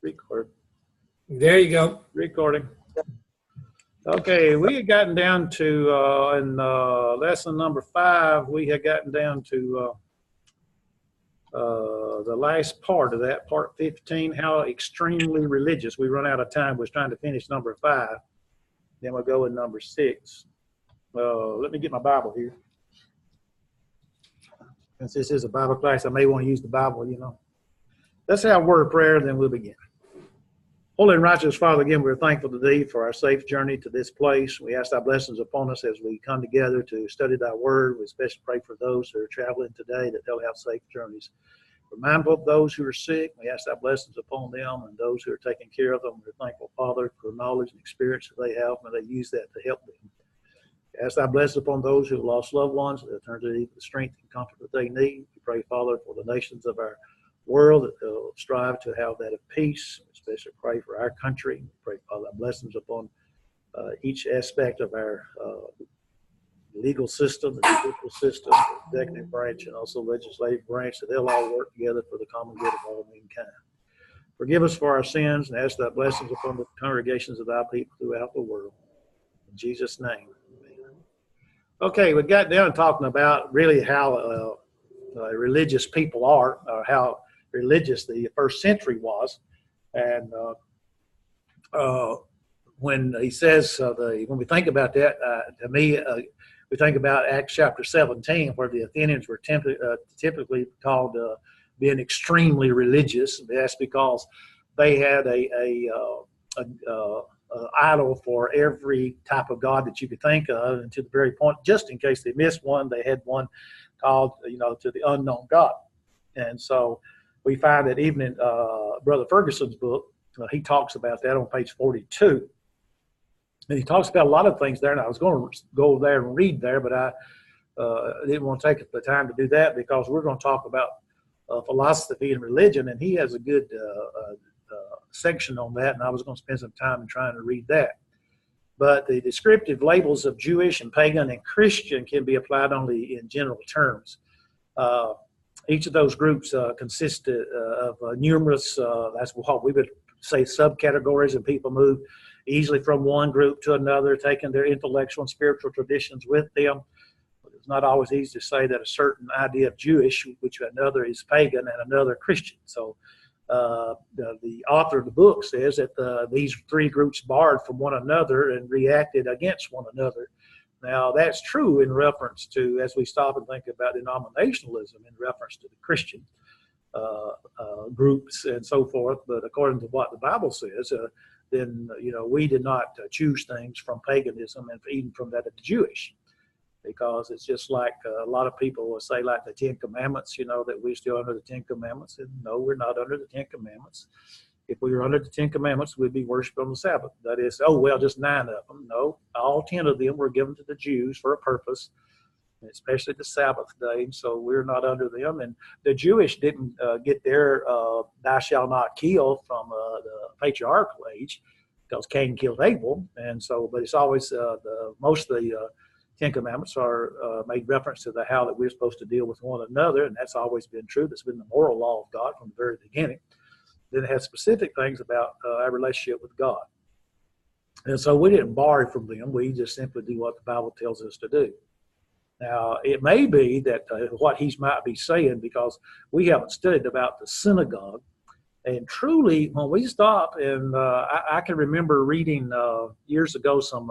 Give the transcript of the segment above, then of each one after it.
Record. There you go. Recording. Okay, we had gotten down to, in lesson number 5, we had gotten down to the last part of that, part 15, how extremely religious. We run out of time. We was trying to finish number 5. Then we'll go with number 6. Let me get my Bible here. Since this is a Bible class, I may want to use the Bible, you know. Let's have a word of prayer, then we'll begin. Holy and righteous Father, again, we're thankful to Thee for our safe journey to this place. We ask Thy blessings upon us as we come together to study Thy Word. We especially pray for those who are traveling today that they'll have safe journeys. We're mindful of those who are sick. We ask Thy blessings upon them and those who are taking care of them. We're thankful, Father, for knowledge and experience that they have. May they use that to help them. We ask Thy blessings upon those who have lost loved ones, that turn to Thee for the strength and comfort that they need. We pray, Father, for the nations of our world that they'll strive to have that of peace. Especially pray for our country. Pray, Father, blessings upon each aspect of our legal system, the judicial system, the executive branch, and also legislative branch, that they'll all work together for the common good of all mankind. Forgive us for our sins and ask Thy blessings upon the congregations of Thy people throughout the world. In Jesus' name, amen. Okay, we got down talking about really how religious people are, or how religious the first century was. And when he says, when we think about that, to me, we think about Acts chapter 17, where the Athenians were typically called being extremely religious. That's because they had a idol for every type of god that you could think of, and to the very point, just in case they missed one, they had one called, to the unknown God. And so we find that even in Brother Ferguson's book, he talks about that on page 42. And he talks about a lot of things there, and I was going to go there and read there, but I didn't want to take the time to do that because we're going to talk about philosophy and religion, and he has a good section on that, and I was going to spend some time in trying to read that. But the descriptive labels of Jewish and pagan and Christian can be applied only in general terms. Each of those groups consist of numerous, that's what we would say, subcategories, and people move easily from one group to another, taking their intellectual and spiritual traditions with them. But it's not always easy to say that a certain idea of Jewish, which another is pagan, and another Christian. So the author of the book says that these three groups borrowed from one another and reacted against one another. Now, that's true in reference to, as we stop and think about denominationalism, in reference to the Christian groups and so forth. But according to what the Bible says, then, we did not choose things from paganism and even from that of the Jewish. Because it's just like a lot of people will say, like the Ten Commandments, that we're still under the Ten Commandments. And no, we're not under the Ten Commandments. If we were under the Ten Commandments, we'd be worshiped on the Sabbath. That is, just 9 of them. No, all 10 of them were given to the Jews for a purpose, especially the Sabbath day. So we're not under them. And the Jewish didn't get their thou shalt not kill from the patriarchal age, because Cain killed Abel. And so, but it's always most of the Ten Commandments are made reference to how that we're supposed to deal with one another. And that's always been true. That's been the moral law of God from the very beginning. Then it has specific things about our relationship with God. And so we didn't borrow from them. We just simply do what the Bible tells us to do. Now, it may be that what he might be saying, because we haven't studied about the synagogue. And truly, when we stop, and I can remember reading years ago some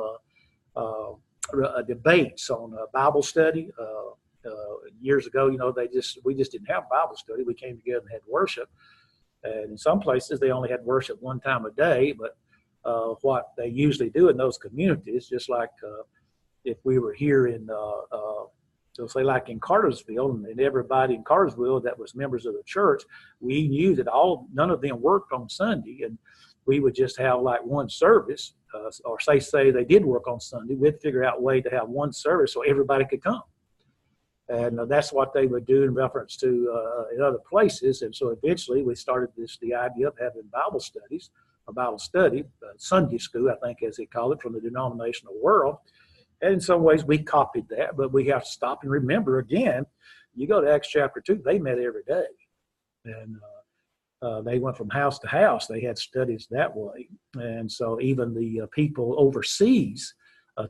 debates on Bible study. Years ago, we just didn't have Bible study. We came together and had worship. And in some places, they only had worship one time a day. But what they usually do in those communities, just like if we were here in, say like in Cartersville, and everybody in Cartersville that was members of the church, we knew that none of them worked on Sunday, and we would just have like one service, or say they did work on Sunday. We'd figure out a way to have one service so everybody could come. And that's what they would do in reference to in other places. And so eventually we started the idea of having Bible studies, a Bible study, Sunday school, I think as they call it, from the denominational world. And in some ways we copied that, but we have to stop and remember again, you go to Acts chapter 2, they met every day. And They went from house to house. They had studies that way. And so even the people overseas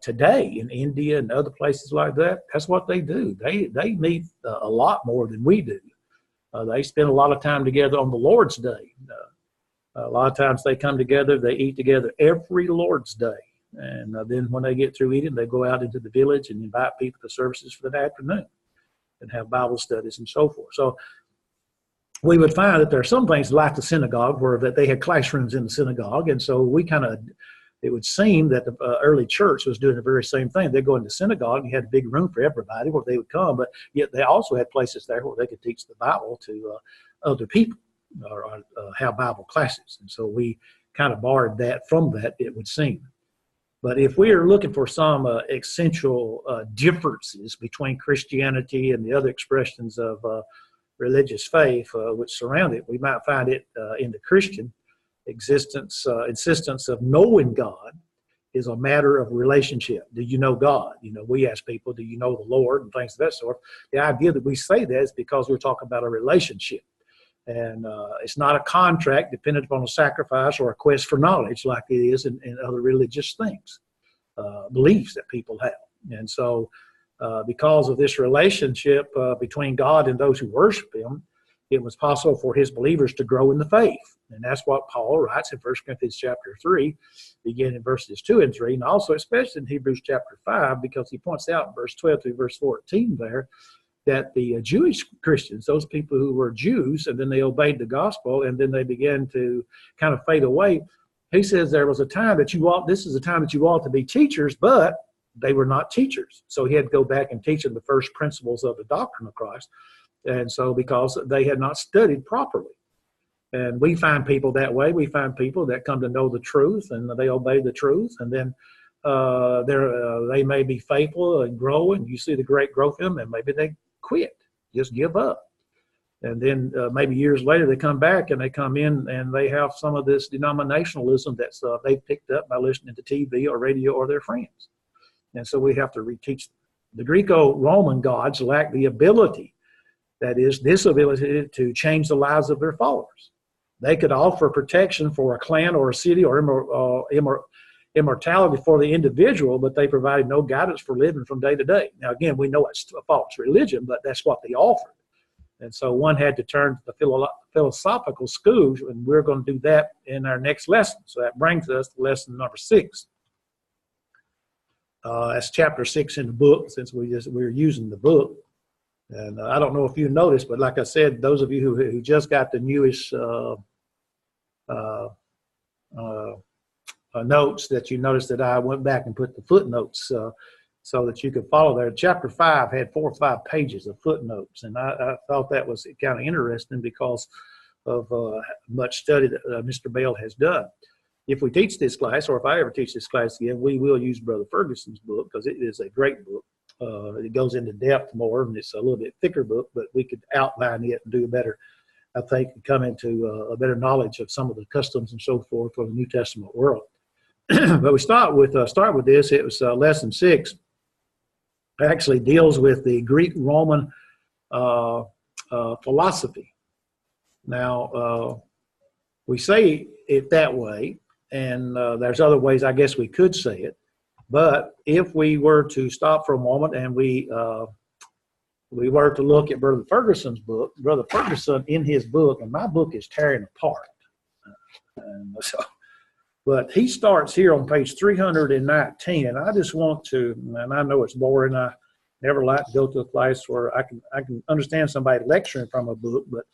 today in India and other places like that, that's what they do. They meet a lot more than we do. They spend a lot of time together on the Lord's Day. A lot of times they come together, they eat together every Lord's Day. And then when they get through eating, they go out into the village and invite people to services for the afternoon and have Bible studies and so forth. So we would find that there are some things like the synagogue where that they had classrooms in the synagogue. And so it would seem that the early church was doing the very same thing. They'd go into synagogue, and you had a big room for everybody where they would come, but yet they also had places there where they could teach the Bible to other people or have Bible classes. And so we kind of borrowed that from that, it would seem. But if we are looking for some essential differences between Christianity and the other expressions of religious faith which surround it, we might find it in the Christian insistence of knowing God is a matter of relationship. Do you know God? We ask people, do you know the Lord, and things of that sort. The idea that we say that is because we're talking about a relationship. And it's not a contract dependent upon a sacrifice or a quest for knowledge like it is in other religious things, beliefs that people have. And so because of this relationship between God and those who worship him, it was possible for his believers to grow in the faith. And that's what Paul writes in 1 Corinthians chapter 3, beginning in verses 2 and 3, and also especially in Hebrews chapter 5, because he points out in verse 12 through verse 14 there that the Jewish Christians, those people who were Jews, and then they obeyed the gospel, and then they began to kind of fade away. He says there was a time that this is a time that you ought to be teachers, but they were not teachers. So he had to go back and teach them the first principles of the doctrine of Christ. And so because they had not studied properly. And we find people that way. We find people that come to know the truth and they obey the truth. And then they may be faithful and grow, and you see the great growth in them, and maybe they quit, just give up. And then maybe years later they come back and they come in and they have some of this denominationalism that they've picked up by listening to TV or radio or their friends. And so we have to reteach them. The Greco-Roman gods lack the ability, that is, this ability to change the lives of their followers. They could offer protection for a clan or a city or immortality for the individual, but they provided no guidance for living from day to day. Now, again, we know it's a false religion, but that's what they offered. And so one had to turn to the philosophical schools, and we're going to do that in our next lesson. So that brings us to lesson number 6. That's chapter 6 in the book, since we're using the book. And I don't know if you noticed, but like I said, those of you who just got the newest notes, that you noticed that I went back and put the footnotes so that you could follow there. Chapter 5 had 4 or 5 pages of footnotes, and I thought that was kind of interesting because of much study that Mr. Bell has done. If we teach this class, or if I ever teach this class again, we will use Brother Ferguson's book because it is a great book. It goes into depth more, and it's a little bit thicker book, but we could outline it and do a better, I think, and come into a better knowledge of some of the customs and so forth for the New Testament world. But we start with this. It was lesson 6. It actually deals with the Greek-Roman philosophy. Now, we say it that way, and there's other ways I guess we could say it. But if we were to stop for a moment and we were to look at Brother Ferguson's book, Brother Ferguson in his book, and my book is tearing apart. But he starts here on page 319, and I just want to, and I know it's boring, I never like to go to a place where I can understand somebody lecturing from a book, but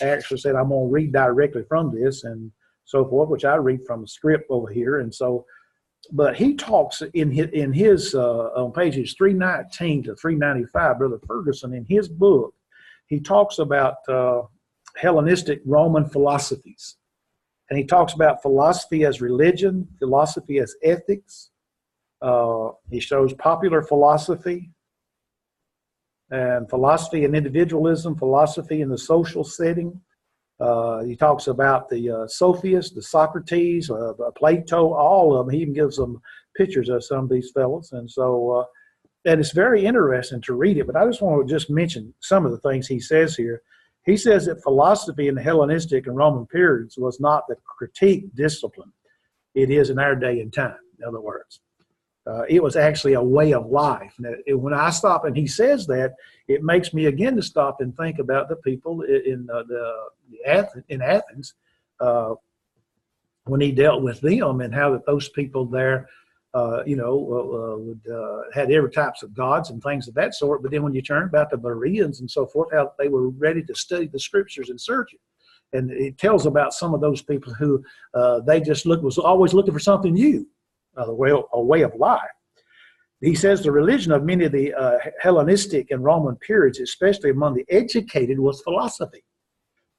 I actually said I'm going to read directly from this and so forth, which I read from the script over here. And so, but he talks in his on pages 319 to 395, Brother Ferguson, in his book, he talks about Hellenistic Roman philosophies. And he talks about philosophy as religion, philosophy as ethics. He shows popular philosophy and philosophy and individualism, philosophy in the social setting. He talks about the Sophists, the Socrates, Plato, all of them. He even gives them pictures of some of these fellows. And so, and it's very interesting to read it, but I just want to mention some of the things he says here. He says that philosophy in the Hellenistic and Roman periods was not the critique discipline it is in our day and time, in other words. It was actually a way of life. Now, when I stop and he says that, it makes me again to stop and think about the people in Athens when he dealt with them, and how that those people there, had every types of gods and things of that sort. But then when you turn about the Bereans and so forth, how they were ready to study the scriptures and search it. And it tells about some of those people who they just was always looking for something new, a way of life. He says the religion of many of the Hellenistic and Roman periods, especially among the educated, was philosophy.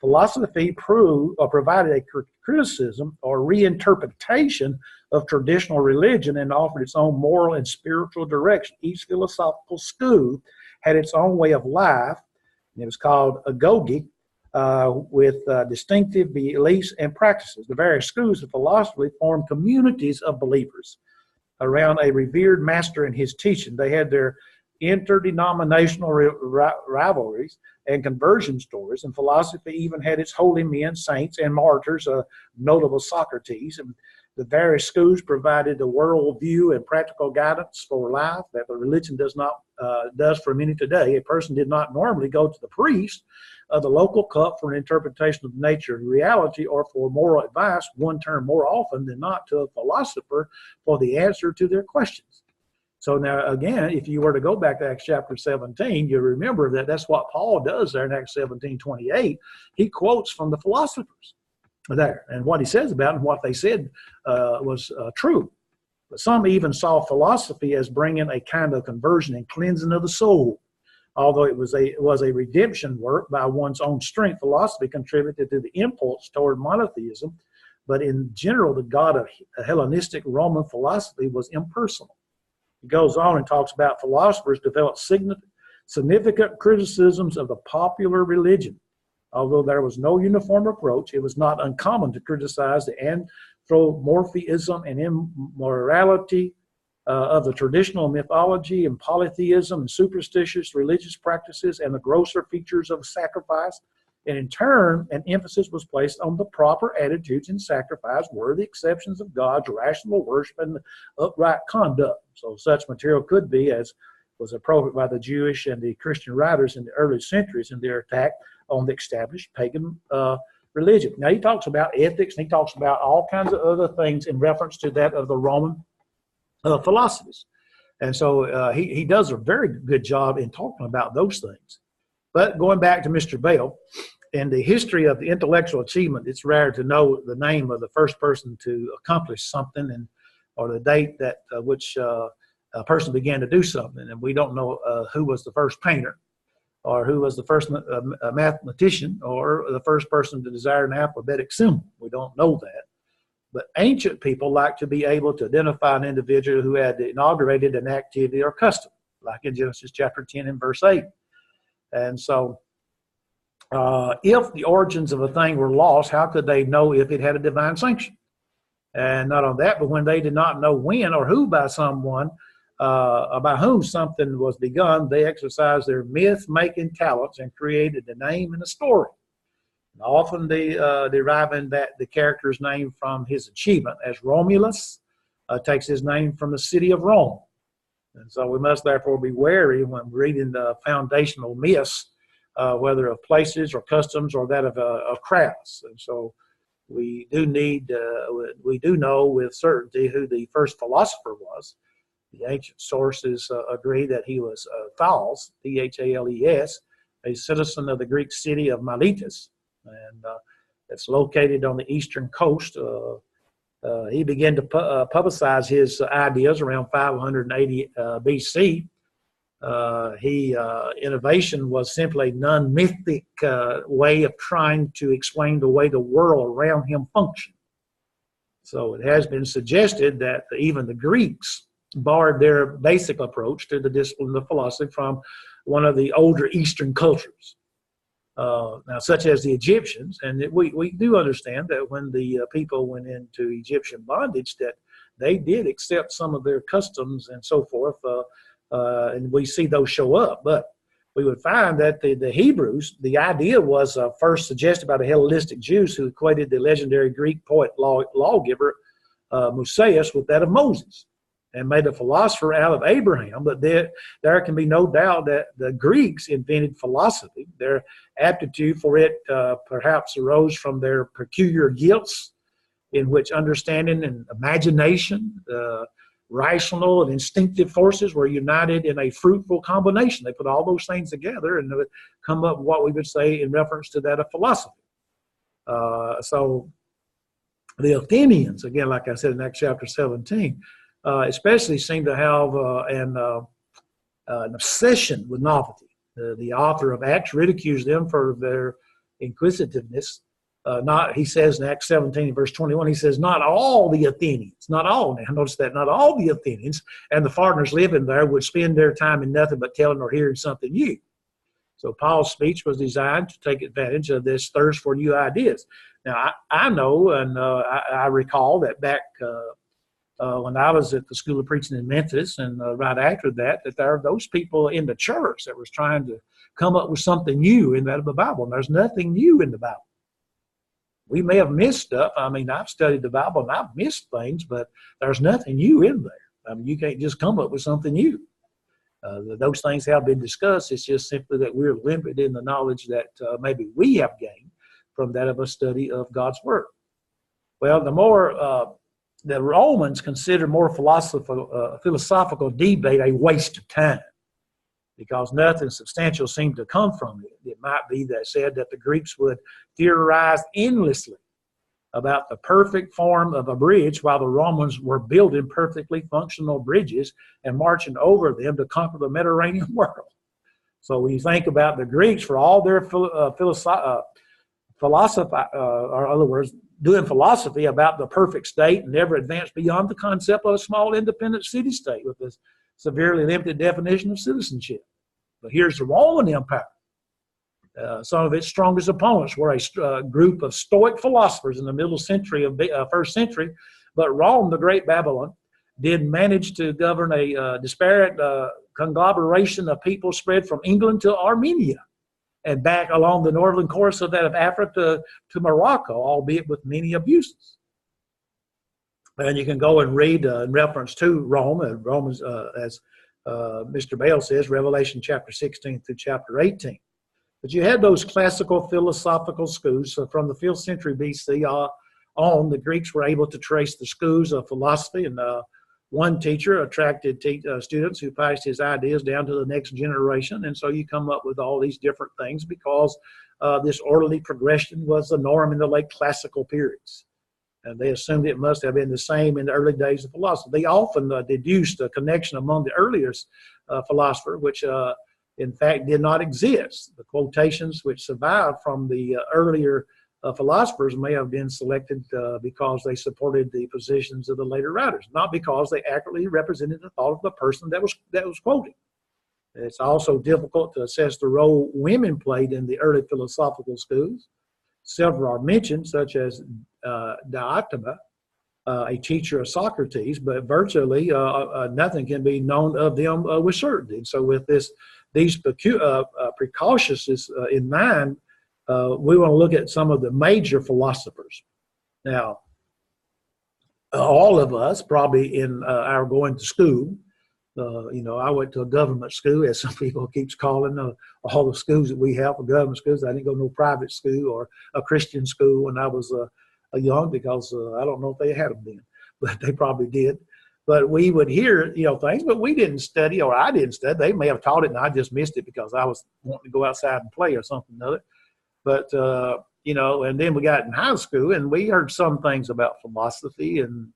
Philosophy provided a criticism or reinterpretation of traditional religion and offered its own moral and spiritual direction. Each philosophical school had its own way of life, and it was called agoge, with distinctive beliefs and practices. The various schools of philosophy formed communities of believers around a revered master and his teaching. They had their interdenominational rivalries and conversion stories, and philosophy even had its holy men, saints, and martyrs, notable Socrates. And the various schools provided the worldview and practical guidance for life that the religion does for many today. A person did not normally go to the priest of the local cup for an interpretation of nature and reality, or for moral advice, one term more often than not to a philosopher for the answer to their questions. So now, again, if you were to go back to Acts chapter 17, you remember that that's what Paul does there in Acts 17:28. He quotes from the philosophers there, and what he says about them, what they said was true. But some even saw philosophy as bringing a kind of conversion and cleansing of the soul. Although it was a redemption work by one's own strength, philosophy contributed to the impulse toward monotheism. But in general, the God of Hellenistic Roman philosophy was impersonal. He goes on and talks about philosophers developed significant criticisms of the popular religion. Although there was no uniform approach, it was not uncommon to criticize the anthropomorphism and immorality of the traditional mythology and polytheism and superstitious religious practices and the grosser features of sacrifice. And in turn, an emphasis was placed on the proper attitudes in sacrifice, worthy exceptions of God's rational worship and upright conduct. So such material could be, as was appropriate by the Jewish and the Christian writers in the early centuries in their attack on the established pagan religion. Now he talks about ethics, and he talks about all kinds of other things in reference to that of the Roman philosophies. And so he does a very good job in talking about those things. But going back to Mr. Bell, in the history of the intellectual achievement, it's rare to know the name of the first person to accomplish something, or the date that which a person began to do something. And we don't know who was the first painter, or who was the first mathematician, or the first person to desire an alphabetic symbol. We don't know that. But ancient people like to be able to identify an individual who had inaugurated an activity or custom, like in Genesis chapter 10 and verse 8. And so if the origins of a thing were lost, how could they know if it had a divine sanction? And not only that, but when they did not know when or who by someone, by whom something was begun, they exercised their myth-making talents and created a name and a story. And often they deriving the character's name from his achievement, as Romulus takes his name from the city of Rome. And so we must therefore be wary when reading the foundational myths, whether of places or customs or that of crafts. And so we do know with certainty who the first philosopher was. The ancient sources agree that he was Thales, Thales, a citizen of the Greek city of Miletus, and it's located on the eastern coast. He began to publicize his ideas around 580 BC. Innovation was simply a non-mythic way of trying to explain the way the world around him functioned. So it has been suggested that even the Greeks borrowed their basic approach to the discipline of philosophy from one of the older Eastern cultures. Now, such as the Egyptians, and we do understand that when the people went into Egyptian bondage, that they did accept some of their customs and so forth, and we see those show up. But we would find that the Hebrews, the idea was first suggested by the Hellenistic Jews who equated the legendary Greek poet lawgiver Musaeus with that of Moses and made a philosopher out of Abraham. But there can be no doubt that the Greeks invented philosophy. Their aptitude for it perhaps arose from their peculiar gifts in which understanding and imagination, rational and instinctive forces were united in a fruitful combination. They put all those things together and they would come up with what we would say in reference to that of philosophy. So the Athenians, again, like I said in Acts chapter 17, especially seem to have an obsession with novelty. The author of Acts ridicules them for their inquisitiveness. He says in Acts 17, verse 21, he says, not all the Athenians, not all. Now, notice that, not all the Athenians and the foreigners living there would spend their time in nothing but telling or hearing something new. So Paul's speech was designed to take advantage of this thirst for new ideas. Now, I know, and I recall that back when I was at the School of Preaching in Memphis, and right after that there are those people in the church that was trying to come up with something new in that of the Bible. And there's nothing new in the Bible. We may have missed stuff. I mean, I've studied the Bible and I've missed things, but there's nothing new in there. I mean, you can't just come up with something new. Those things have been discussed. It's just simply that we're limited in the knowledge that maybe we have gained from that of a study of God's Word. Well, the Romans considered more philosophical debate a waste of time because nothing substantial seemed to come from it. It might be that said that the Greeks would theorize endlessly about the perfect form of a bridge while the Romans were building perfectly functional bridges and marching over them to conquer the Mediterranean world. So when you think about the Greeks, for all their philosophy, or in other words, doing philosophy about the perfect state and never advanced beyond the concept of a small independent city-state with a severely limited definition of citizenship. But here's the Roman Empire. Some of its strongest opponents were a group of Stoic philosophers in the middle century of first century, but Rome, the great Babylon, did manage to govern a disparate conglomeration of people spread from England to Armenia and back along the northern course of that of Africa to Morocco, albeit with many abuses. And you can go and read in reference to Rome, and Romans, as Mr. Bale says, Revelation chapter 16 through chapter 18. But you had those classical philosophical schools. So from the 5th century BC on, the Greeks were able to trace the schools of philosophy, and one teacher attracted students who passed his ideas down to the next generation. And so you come up with all these different things because this orderly progression was the norm in the late classical periods. And they assumed it must have been the same in the early days of philosophy. They often deduced a connection among the earliest philosopher, which in fact did not exist. The quotations which survived from the earlier philosophers may have been selected because they supported the positions of the later writers, not because they accurately represented the thought of the person that was quoting. It's also difficult to assess the role women played in the early philosophical schools. Several are mentioned, such as Diotima, a teacher of Socrates, but virtually nothing can be known of them with certainty. And so with these precautions in mind, we want to look at some of the major philosophers. Now, all of us probably in our going to school, I went to a government school, as some people keeps calling all the schools that we have for government schools. I didn't go to no private school or a Christian school when I was young because I don't know if they had them then, but they probably did. But we would hear, things, but we didn't study, or I didn't study. They may have taught it and I just missed it because I was wanting to go outside and play or something or other. But, and then we got in high school and we heard some things about philosophy and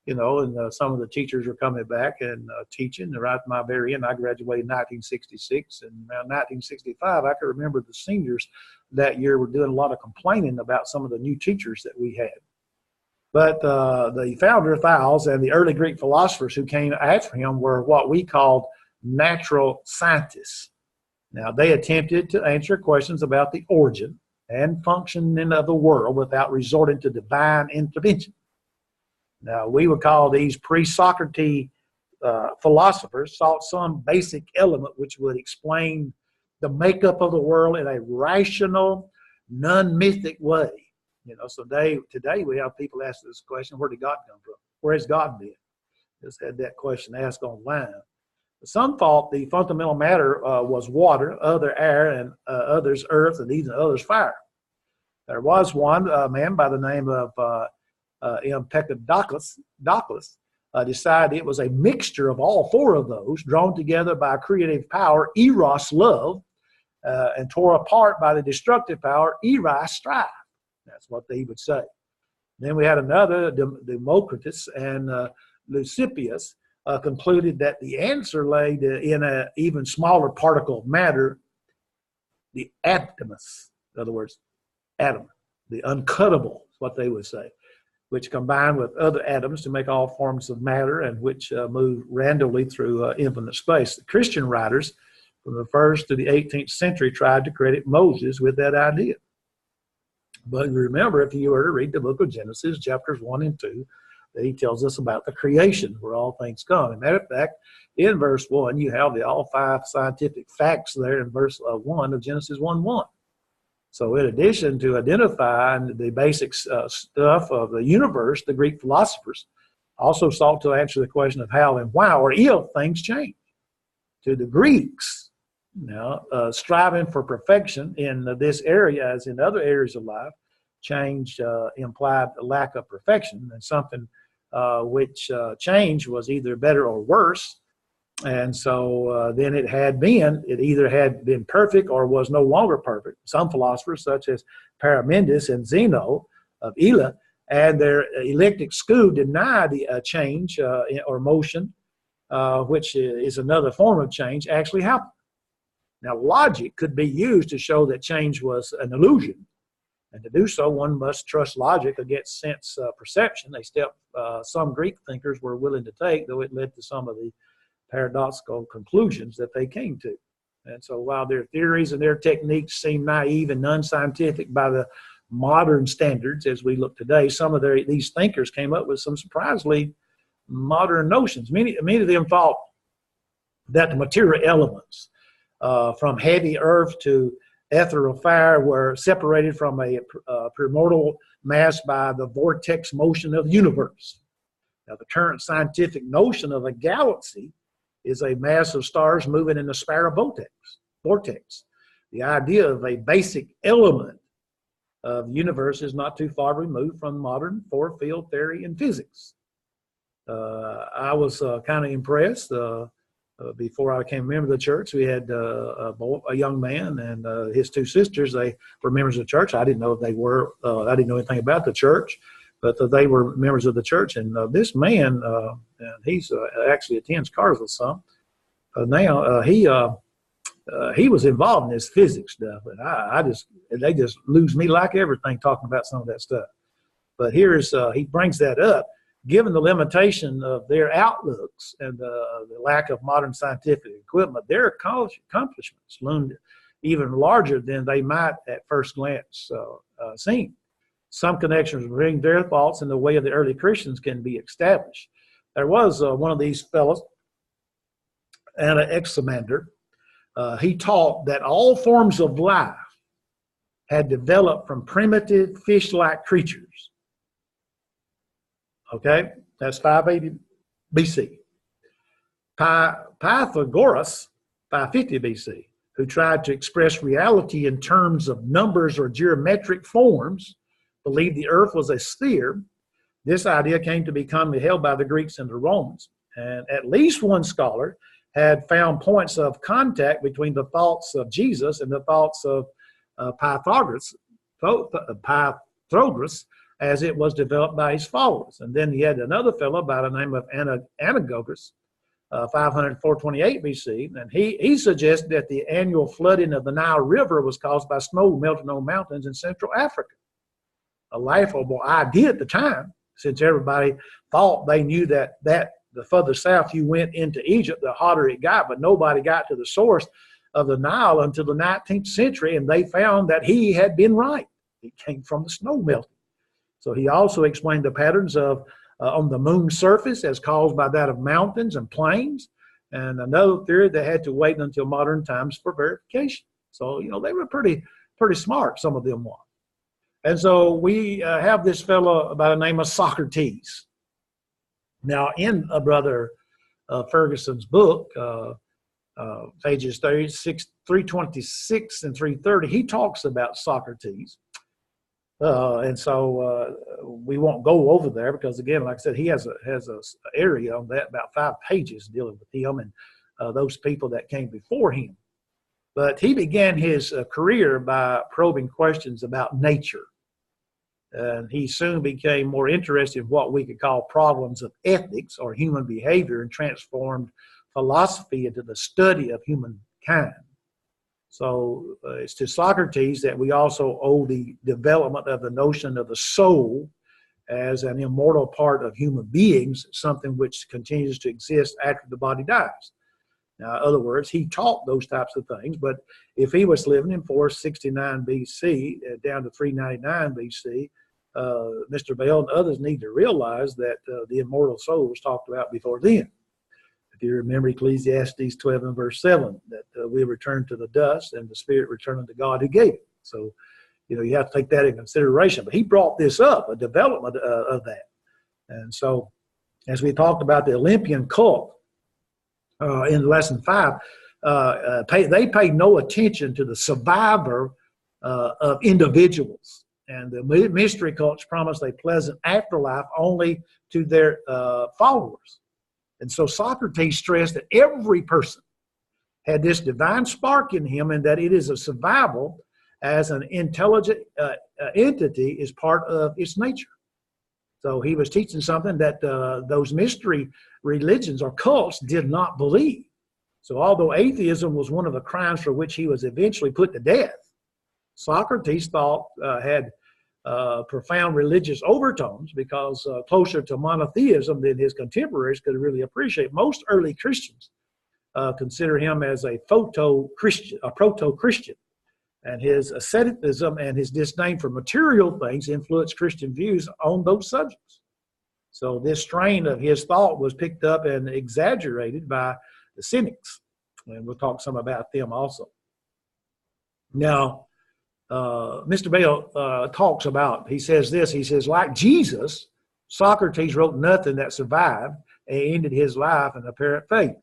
some of the teachers were coming back and teaching. Right at my very end, I graduated in 1966. And around 1965, I can remember the seniors that year were doing a lot of complaining about some of the new teachers that we had. But the founder, Thales, and the early Greek philosophers who came after him were what we called natural scientists. Now, they attempted to answer questions about the origin and functioning of the world without resorting to divine intervention. Now, we would call these pre-Socrates philosophers sought some basic element which would explain the makeup of the world in a rational, non-mythic way. So today we have people ask this question, where did God come from? Where has God been? Just had that question asked online. Some thought the fundamental matter was water, other air, and others earth, and even others fire. There was one man by the name of Empedocles decided it was a mixture of all four of those, drawn together by creative power, eros, love, and tore apart by the destructive power, eris, strife. That's what they would say. Then we had another, Democritus and Leucippus, concluded that the answer lay in an even smaller particle of matter, the atomus. In other words, atom, the uncuttable, is what they would say, which combined with other atoms to make all forms of matter and which move randomly through infinite space. The Christian writers from the 1st to the 18th century tried to credit Moses with that idea. But remember, if you were to read the book of Genesis, chapters 1 and 2, he tells us about the creation, where all things come. As a matter of fact, in verse 1, you have all 5 scientific facts there in verse 1 of Genesis 1:1. So in addition to identifying the basic stuff of the universe, the Greek philosophers also sought to answer the question of how and why, or if, things change. To the Greeks, striving for perfection in this area, as in other areas of life, change implied a lack of perfection, and something which change was either better or worse. And so then it either had been perfect or was no longer perfect. Some philosophers, such as Parmenides and Zeno of Ela, and their eclectic school deny the change or motion, which is another form of change, actually happened. Now, logic could be used to show that change was an illusion. And to do so, one must trust logic against sense perception, a step some Greek thinkers were willing to take, though it led to some of the paradoxical conclusions that they came to. And so while their theories and their techniques seem naive and non-scientific by the modern standards as we look today, some of these thinkers came up with some surprisingly modern notions. Many of them thought that the material elements from heavy earth to ethereal fire were separated from a primordial mass by the vortex motion of the universe. Now, the current scientific notion of a galaxy is a mass of stars moving in a spiral vortex. The idea of a basic element of the universe is not too far removed from modern four-field theory in physics. I was kind of impressed. Before I became a member of the church, we had a young man and his 2 sisters. They were members of the church. I didn't know if they were. I didn't know anything about the church, but they were members of the church. And this man, and he's actually attends Carsville some. Now he was involved in this physics stuff, and they just lose me like everything talking about some of that stuff. But he brings that up. Given the limitation of their outlooks and the lack of modern scientific equipment, their accomplishments loomed even larger than they might at first glance seem. Some connections between their thoughts and the way of the early Christians can be established. There was one of these fellows, Anaximander. He taught that all forms of life had developed from primitive fish-like creatures. Okay, that's 580 BC. Pythagoras, 550 BC, who tried to express reality in terms of numbers or geometric forms, believed the earth was a sphere. This idea came to become held by the Greeks and the Romans. And at least one scholar had found points of contact between the thoughts of Jesus and the thoughts of Pythagoras, as it was developed by his followers. And then he had another fellow by the name of Anaxagoras, 528 BC, and he suggested that the annual flooding of the Nile River was caused by snow melting on mountains in Central Africa. A laughable idea at the time, since everybody thought they knew that the further south you went into Egypt, the hotter it got, but nobody got to the source of the Nile until the 19th century, and they found that he had been right. It came from the snow melting. So he also explained the patterns of on the moon's surface as caused by that of mountains and plains, and another theory that had to wait until modern times for verification. So, they were pretty smart, some of them were. And so we have this fellow by the name of Socrates. Now, in Brother Ferguson's book, pages 326 and 330, he talks about Socrates. And so we won't go over there because, again, like I said, he has a area on that, about 5 pages dealing with him and those people that came before him. But he began his career by probing questions about nature. And he soon became more interested in what we could call problems of ethics or human behavior, and transformed philosophy into the study of humankind. So it's to Socrates that we also owe the development of the notion of the soul as an immortal part of human beings, something which continues to exist after the body dies. Now, in other words, he taught those types of things, but if he was living in 469 BC down to 399 BC, Mr. Bell and others need to realize that the immortal soul was talked about before then. If you remember Ecclesiastes 12 and verse 7, that we return to the dust and the spirit returning to God who gave it. So, you have to take that in consideration. But he brought this up, a development of that. And so, as we talked about the Olympian cult in lesson 5, they paid no attention to the survivor of individuals. And the mystery cults promised a pleasant afterlife only to their followers. And so Socrates stressed that every person had this divine spark in him, and that it is a survival as an intelligent entity is part of its nature. So he was teaching something that those mystery religions or cults did not believe. So although atheism was one of the crimes for which he was eventually put to death, Socrates thought had profound religious overtones, because closer to monotheism than his contemporaries could really appreciate. Most early Christians consider him as a proto-Christian, and his asceticism and his disdain for material things influenced Christian views on those subjects. So this strain of his thought was picked up and exaggerated by the cynics, and we'll talk some about them also. Now, Mr. Bell talks about, he says, like Jesus, Socrates wrote nothing that survived and ended his life in apparent faith.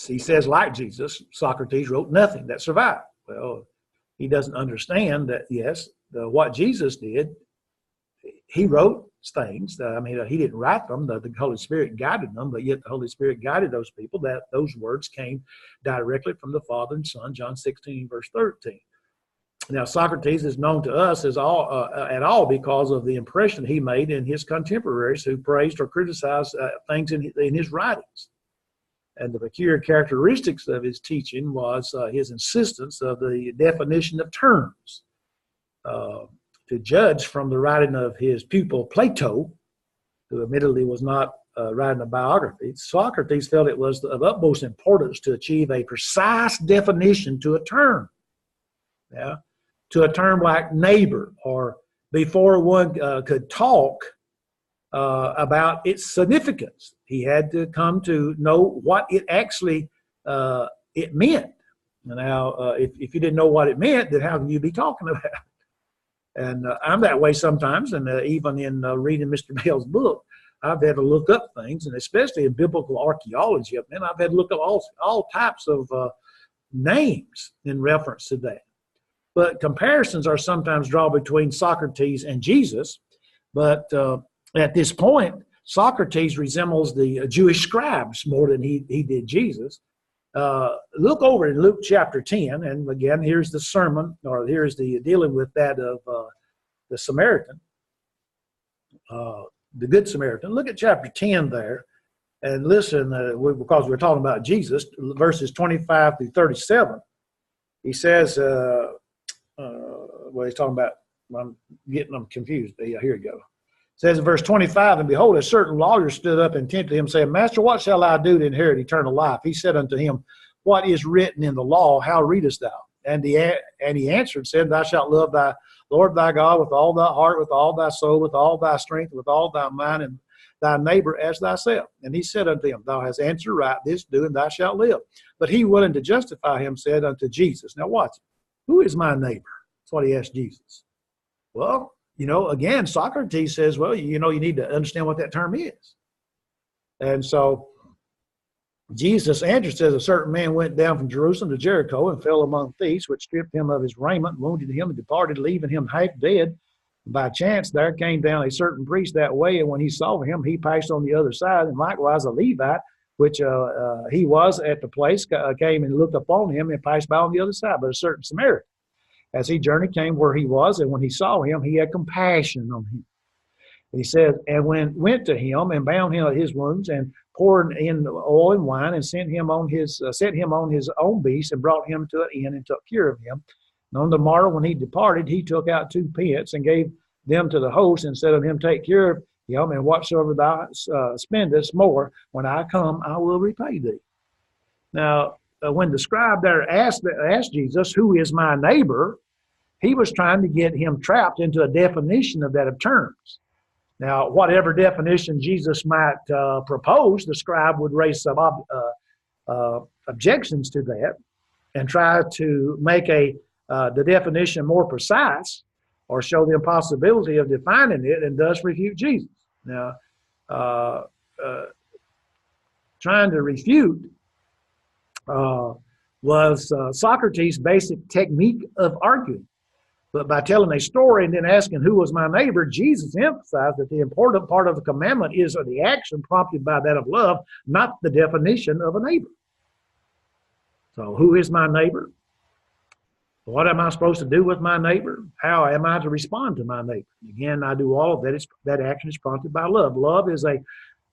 He says, like Jesus, Socrates wrote nothing that survived. Well, he doesn't understand that, yes, what Jesus did, he wrote things. He didn't write them. The Holy Spirit guided them, but yet the Holy Spirit guided those people. That those words came directly from the Father and Son, John 16, verse 13. Now, Socrates is known to us as at all because of the impression he made in his contemporaries who praised or criticized things in his writings. And the peculiar characteristics of his teaching was his insistence of the definition of terms. To judge from the writing of his pupil Plato, who admittedly was not writing a biography, Socrates felt it was of utmost importance to achieve a precise definition to a term. Yeah, to a term like neighbor, or before one could talk about its significance, he had to come to know what it actually it meant. Now, if you didn't know what it meant, then how can you be talking about it? And I'm that way sometimes, and even in reading Mr. Bell's book, I've had to look up things, and especially in biblical archaeology, I've had to look up all types of names in reference to that. But comparisons are sometimes drawn between Socrates and Jesus, but at this point, Socrates resembles the Jewish scribes more than he did Jesus. Look over in Luke chapter 10, and again, here's the sermon, or here's the dealing with that of the Samaritan, the Good Samaritan. Look at chapter 10 there, and listen, because we're talking about Jesus, verses 25 through 37. He says, he's talking about, I'm getting them confused. Yeah, here we go. It says in verse 25, and behold, a certain lawyer stood up and tempted him, saying, Master, what shall I do to inherit eternal life? He said unto him, what is written in the law? How readest thou? And he answered, said, Thou shalt love thy Lord thy God with all thy heart, with all thy soul, with all thy strength, with all thy mind, thy neighbor as thyself. And he said unto him, thou hast answered right, this do, and thou shalt live. But he, willing to justify him, said unto Jesus, now watch, who is my neighbor? That's what he asked Jesus. Well, again, Socrates says, well, you need to understand what that term is. And so Jesus answered, says, a certain man went down from Jerusalem to Jericho and fell among thieves, which stripped him of his raiment, wounded him, and departed, leaving him half dead. By chance there came down a certain priest that way, and when he saw him, he passed on the other side. And likewise a Levite, which he was at the place, came and looked upon him and passed by on the other side. But a certain Samaritan, as he journeyed, came where he was, and when he saw him, he had compassion on him. He said, and went to him and bound him at his wounds, and poured in oil and wine, and sent him on his own beast, and brought him to an inn, and took care of him. And on the morrow, when he departed, he took out 2 pence and gave them to the host, and said unto him, take care of him, and whatsoever thou spendest more, when I come, I will repay thee. Now, when the scribe there asked Jesus, who is my neighbor, he was trying to get him trapped into a definition of that of terms. Now, whatever definition Jesus might propose, the scribe would raise some objections to that and try to make the definition more precise, or show the impossibility of defining it, and thus refute Jesus. Now, trying to refute was Socrates' basic technique of arguing. But by telling a story and then asking who was my neighbor, Jesus emphasized that the important part of the commandment is the action prompted by that of love, not the definition of a neighbor. So who is my neighbor? What am I supposed to do with my neighbor? How am I to respond to my neighbor? Again, I do all of that. That action is prompted by love. Love is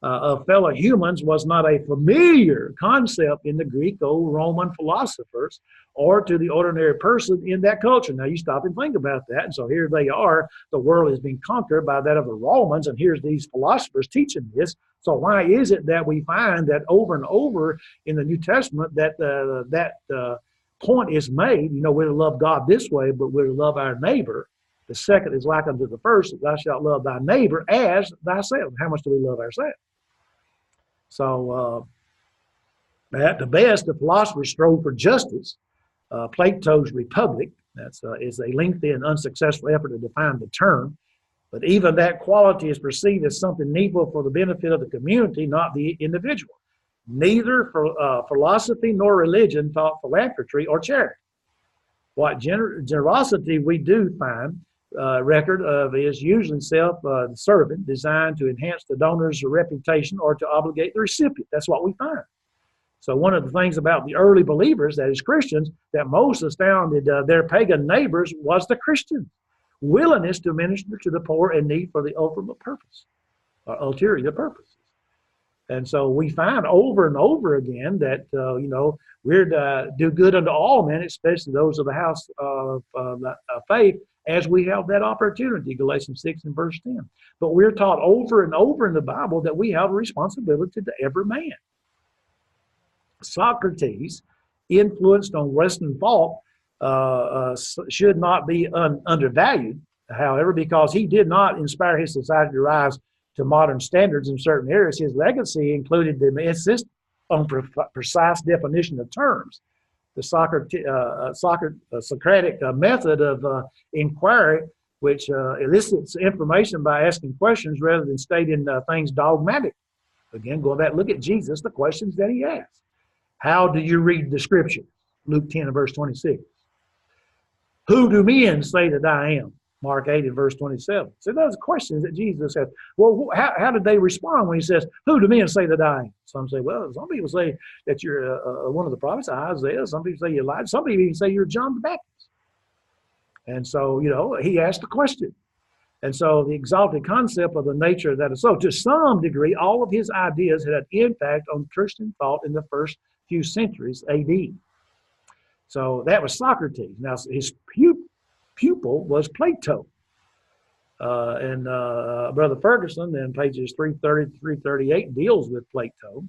of fellow humans was not a familiar concept in the Greek or Roman philosophers, or to the ordinary person in that culture. Now you stop and think about that. And so here they are, the world has been conquered by that of the Romans, and here's these philosophers teaching this. So why is it that we find that over and over in the New Testament that point is made, we're to love God this way, but we're to love our neighbor. The second is like unto the first, thou shalt love thy neighbor as thyself. How much do we love ourselves? So at the best, the philosophers strove for justice. Plato's Republic, is a lengthy and unsuccessful effort to define the term. But even that quality is perceived as something needful for the benefit of the community, not the individual. Neither philosophy nor religion taught philanthropy or charity. What generosity we do find record of is usually self-serving, designed to enhance the donor's reputation or to obligate the recipient. That's what we find. So one of the things about the early believers, that is Christians, that most astounded their pagan neighbors was the Christian willingness to minister to the poor in need for the ultimate purpose, or ulterior purposes. And so we find over and over again that, we're to do good unto all men, especially those of the house of faith, as we have that opportunity, Galatians 6 and verse 10. But we're taught over and over in the Bible that we have a responsibility to every man. Socrates, influenced on Western thought, should not be undervalued, however, because he did not inspire his society to rise to modern standards in certain areas. His legacy included the insistence on precise definition of terms. The Socratic method of inquiry, which elicits information by asking questions rather than stating things dogmatic. Again, going back, look at Jesus, the questions that he asked. How do you read the scripture? Luke 10 and verse 26. Who do men say that I am? Mark 8 and verse 27. So those are questions that Jesus has. Well, how did they respond when he says, who do men say that I am? Some say, well, some people say that you're one of the prophets, Isaiah. Some people say you're Elijah. Some people even say you're John the Baptist. And so, he asked the question. And so the exalted concept of the nature of that is so. To some degree, all of his ideas had an impact on Christian thought in the first few centuries AD. So that was Socrates. Now, his pupil was Plato. And Brother Ferguson, in pages 330 to 338, deals with Plato.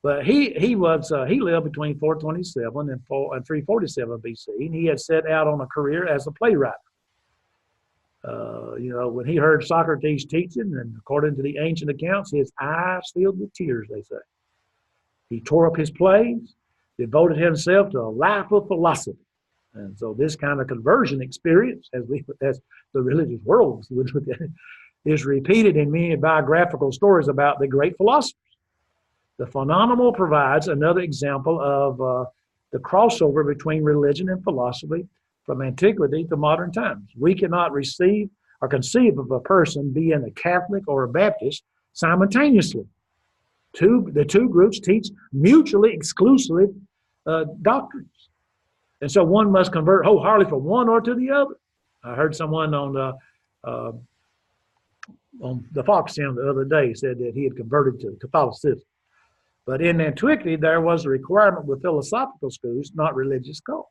But he lived between 427 and 347 BC, and he had set out on a career as a playwright. When he heard Socrates teaching, and according to the ancient accounts, his eyes filled with tears, they say. He tore up his plays, devoted himself to a life of philosophy. And so this kind of conversion experience, as the religious world would look at it, is repeated in many biographical stories about the great philosophers. The phenomenon provides another example of the crossover between religion and philosophy from antiquity to modern times. We cannot receive or conceive of a person being a Catholic or a Baptist simultaneously. The two groups teach mutually exclusive doctrines. And so one must convert wholeheartedly from one or to the other. I heard someone on the Fox channel the other day said that he had converted to Catholicism. But in antiquity, there was a requirement with philosophical schools, not religious schools.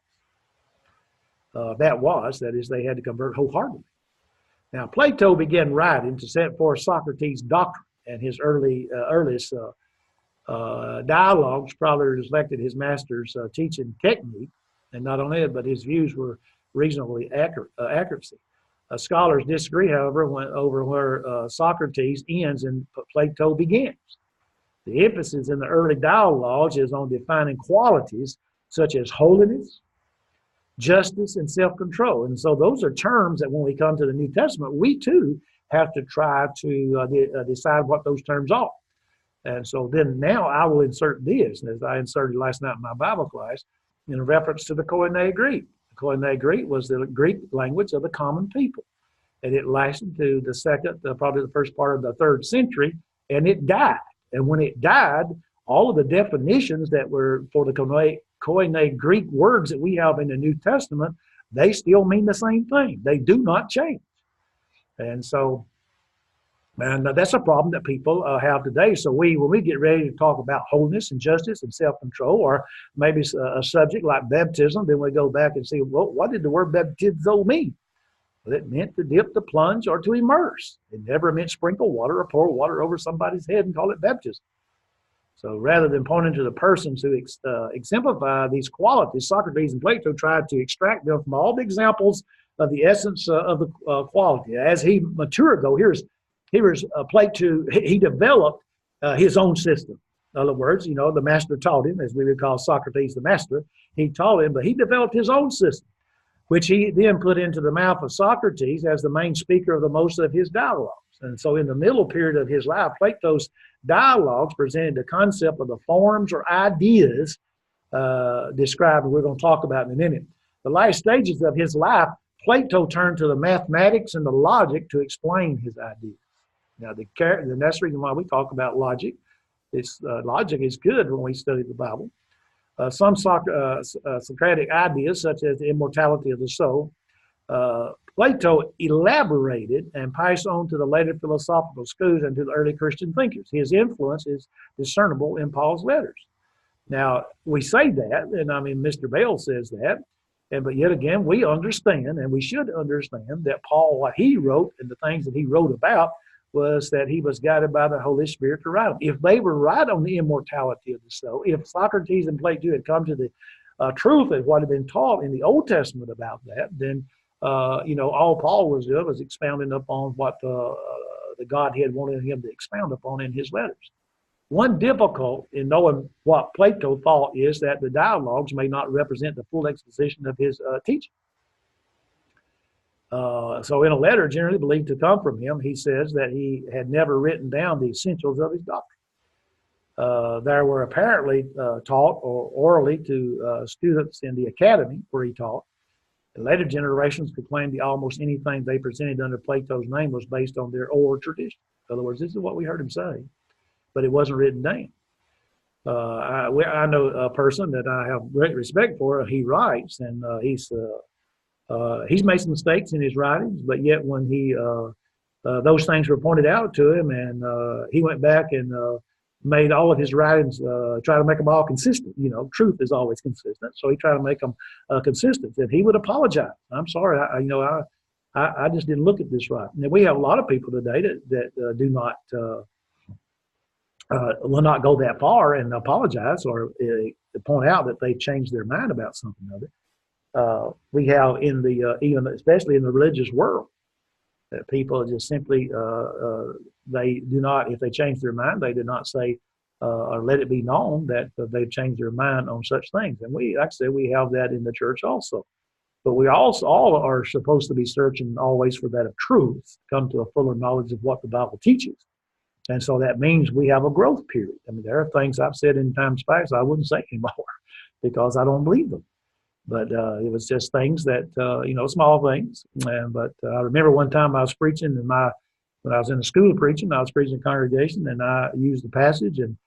That is, they had to convert wholeheartedly. Now, Plato began writing to set forth Socrates' doctrine, and his earliest dialogues probably reflected his master's teaching technique, and not only that, but his views were reasonably accuracy. Scholars disagree, however, over where Socrates ends and Plato begins. The emphasis in the early dialogues is on defining qualities such as holiness, justice, and self-control. And so those are terms that when we come to the New Testament, we too have to try to decide what those terms are. And so then now I will insert this, as I inserted last night in my Bible class, in reference to the Koine Greek. The Koine Greek was the Greek language of the common people. And it lasted to the second, probably the first part of the 3rd century, and it died. And when it died, all of the definitions that were for the Koine Greek words that we have in the New Testament, they still mean the same thing. They do not change. And so, that's a problem that people have today. So when we get ready to talk about holiness and justice and self-control, or maybe a subject like baptism, then we go back and see, well, what did the word baptizo mean? Well, it meant to dip, to plunge, or to immerse. It never meant sprinkle water or pour water over somebody's head and call it baptism. So rather than pointing to the persons who exemplify these qualities, Socrates and Plato tried to extract them from all the examples of the essence of the quality. As he matured, though, here's Plato. He developed his own system. In other words, the master taught him, as we would call Socrates the master. He taught him, but he developed his own system, which he then put into the mouth of Socrates as the main speaker of the most of his dialogues. And so in the middle period of his life, Plato's dialogues presented the concept of the forms or ideas described, and we're going to talk about in a minute. The last stages of his life, Plato turned to the mathematics and the logic to explain his ideas. Now, that's the reason why we talk about logic. Logic is good when we study the Bible. Some Socratic ideas, such as the immortality of the soul, Plato elaborated and passed on to the later philosophical schools and to the early Christian thinkers. His influence is discernible in Paul's letters. Now, we say that, and Mr. Bale says that, but yet again, we understand, and we should understand, that Paul, what he wrote and the things that he wrote about, was that he was guided by the Holy Spirit to write them. If they were right on the immortality of the soul, if Socrates and Plato had come to the truth of what had been taught in the Old Testament about that, then all Paul was doing was expounding upon what the Godhead wanted him to expound upon in his letters. One difficult in knowing what Plato thought is that the dialogues may not represent the full exposition of his teaching. So in a letter generally believed to come from him, he says that he had never written down the essentials of his doctrine. There were apparently taught or orally to students in the academy where he taught. The later generations could claim that almost anything they presented under Plato's name was based on their oral tradition. In other words, this is what we heard him say, but it wasn't written down. I know a person that I have great respect for. He writes, and he's made some mistakes in his writings, but yet when those things were pointed out to him, and he went back and made all of his writings, try to make them all consistent. Truth is always consistent, so he tried to make them consistent. And he would apologize. I'm sorry, I just didn't look at this right. And we have a lot of people today that do not will not go that far and apologize or point out that they changed their mind about something of it. We have in the even especially in the religious world, That people just simply, they do not, if they change their mind, they do not say or let it be known that they've changed their mind on such things. And we, like I said, we have that in the church also. But we also all are supposed to be searching always for that of truth, come to a fuller knowledge of what the Bible teaches. And so that means we have a growth period. I mean, there are things I've said in times past I wouldn't say anymore because I don't believe them. But it was just things that, small things. But I remember one time I was preaching when I was in the school of preaching, I was preaching in a congregation and I used the passage. And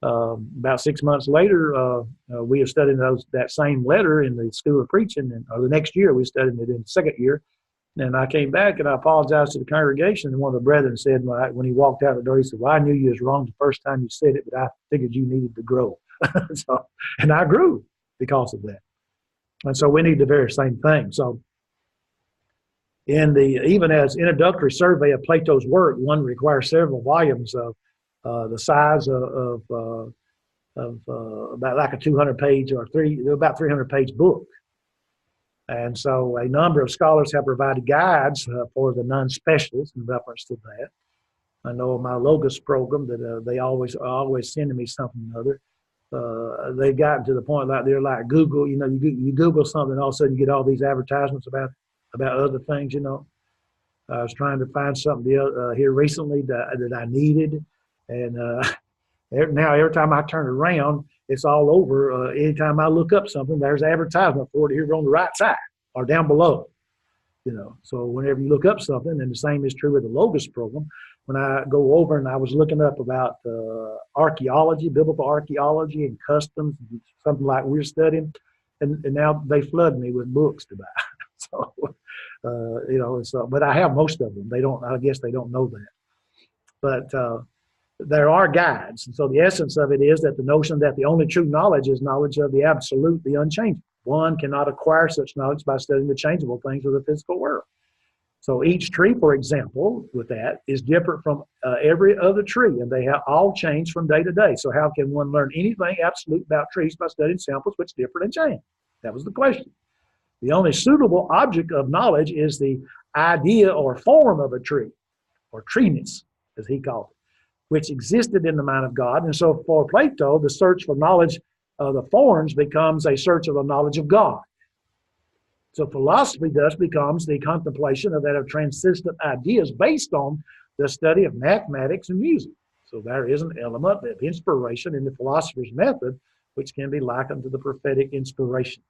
about 6 months later, we have studied that same letter in the school of preaching. Or the next year, we studied it in the second year. And I came back and I apologized to the congregation. And one of the brethren said, when he walked out the door, he said, "Well, I knew you was wrong the first time you said it, but I figured you needed to grow." And I grew because of that. And so we need the very same thing. So even as introductory survey of Plato's work, one requires several volumes of the size of about like a 200-page or about 300-page book. And so a number of scholars have provided guides for the non-specialists in reference to that. I know in my Logos program that they always sending me something or other. They've gotten to the point like they're like Google, you Google something, all of a sudden you get all these advertisements about other things, I was trying to find something here recently that I needed. And now every time I turn around, it's all over. Anytime I look up something, there's advertisement for it here on the right side or down below. So whenever you look up something, and the same is true with the Logos program, when I go over and I was looking up about archaeology, biblical archaeology and customs, something like we're studying, and now they flood me with books to buy. But I have most of them. I guess they don't know that. But there are guides. And so the essence of it is that the notion that the only true knowledge is knowledge of the absolute, the unchangeable. One cannot acquire such knowledge by studying the changeable things of the physical world. So each tree, for example, with that, is different from every other tree, and they have all changed from day to day. So how can one learn anything absolute about trees by studying samples which differ and change? That was the question. The only suitable object of knowledge is the idea or form of a tree, or treeness, as he called it, which existed in the mind of God. And so for Plato, the search for knowledge of the forms becomes a search of the knowledge of God. So philosophy thus becomes the contemplation of transcendent ideas based on the study of mathematics and music. So there is an element of inspiration in the philosopher's method, which can be likened to the prophetic inspiration.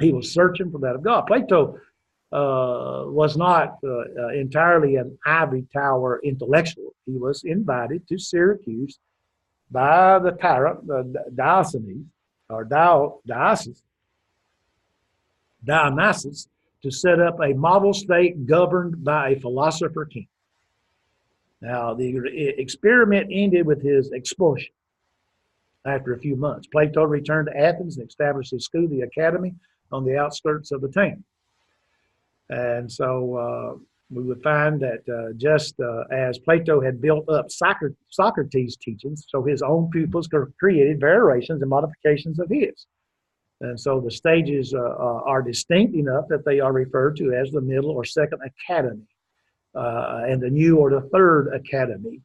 He was searching for that of God. Plato was not entirely an ivory tower intellectual. He was invited to Syracuse by the tyrant, Dionysius, to set up a model state governed by a philosopher king. Now, the experiment ended with his expulsion after a few months. Plato returned to Athens and established his school, the Academy, on the outskirts of the town. And so we would find that just as Plato had built up Socrates' teachings, so his own pupils created variations and modifications of his. And so the stages are distinct enough that they are referred to as the middle or second academy, and the new or the third academy.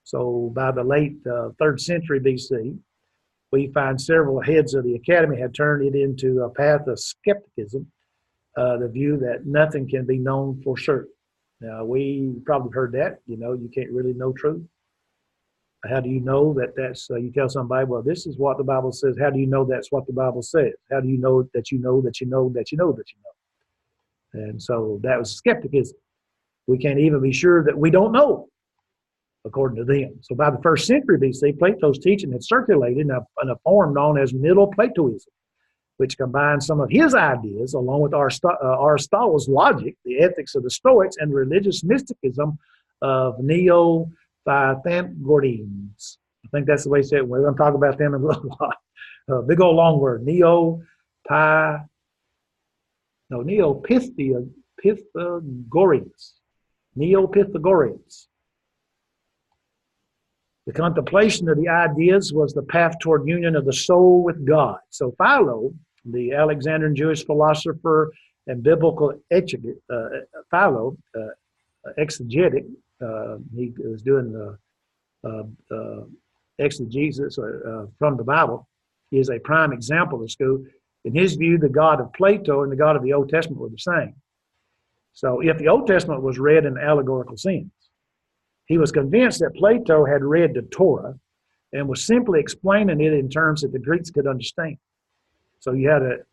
So by the late 3rd century BC, we find several heads of the academy had turned it into a path of skepticism, the view that nothing can be known for certain. Now, we probably heard that, you can't really know truth. How do you know that that's, you tell somebody, well, this is what the Bible says. How do you know that's what the Bible says? How do you know that you know that you know that you know that you know? And so that was skepticism. We can't even be sure that we don't know, according to them. So by the 1st century BC, Plato's teaching had circulated in a form known as Middle Platoism, which combined some of his ideas along with Aristotle's logic, the ethics of the Stoics, and religious mysticism of Neo-Pythagoreans. I think that's the way he said it. We're going to talk about them in a little while. Big old long word, Neo-Pythagoreans. Neo-Pythagoreans. The contemplation of the ideas was the path toward union of the soul with God. So Philo, the Alexandrian Jewish philosopher and biblical exegete, Philo, exegetic. He was doing exegesis from the Bible. He is a prime example of school. In his view, the God of Plato and the God of the Old Testament were the same. So if the Old Testament was read in allegorical sense, he was convinced that Plato had read the Torah and was simply explaining it in terms that the Greeks could understand. So you had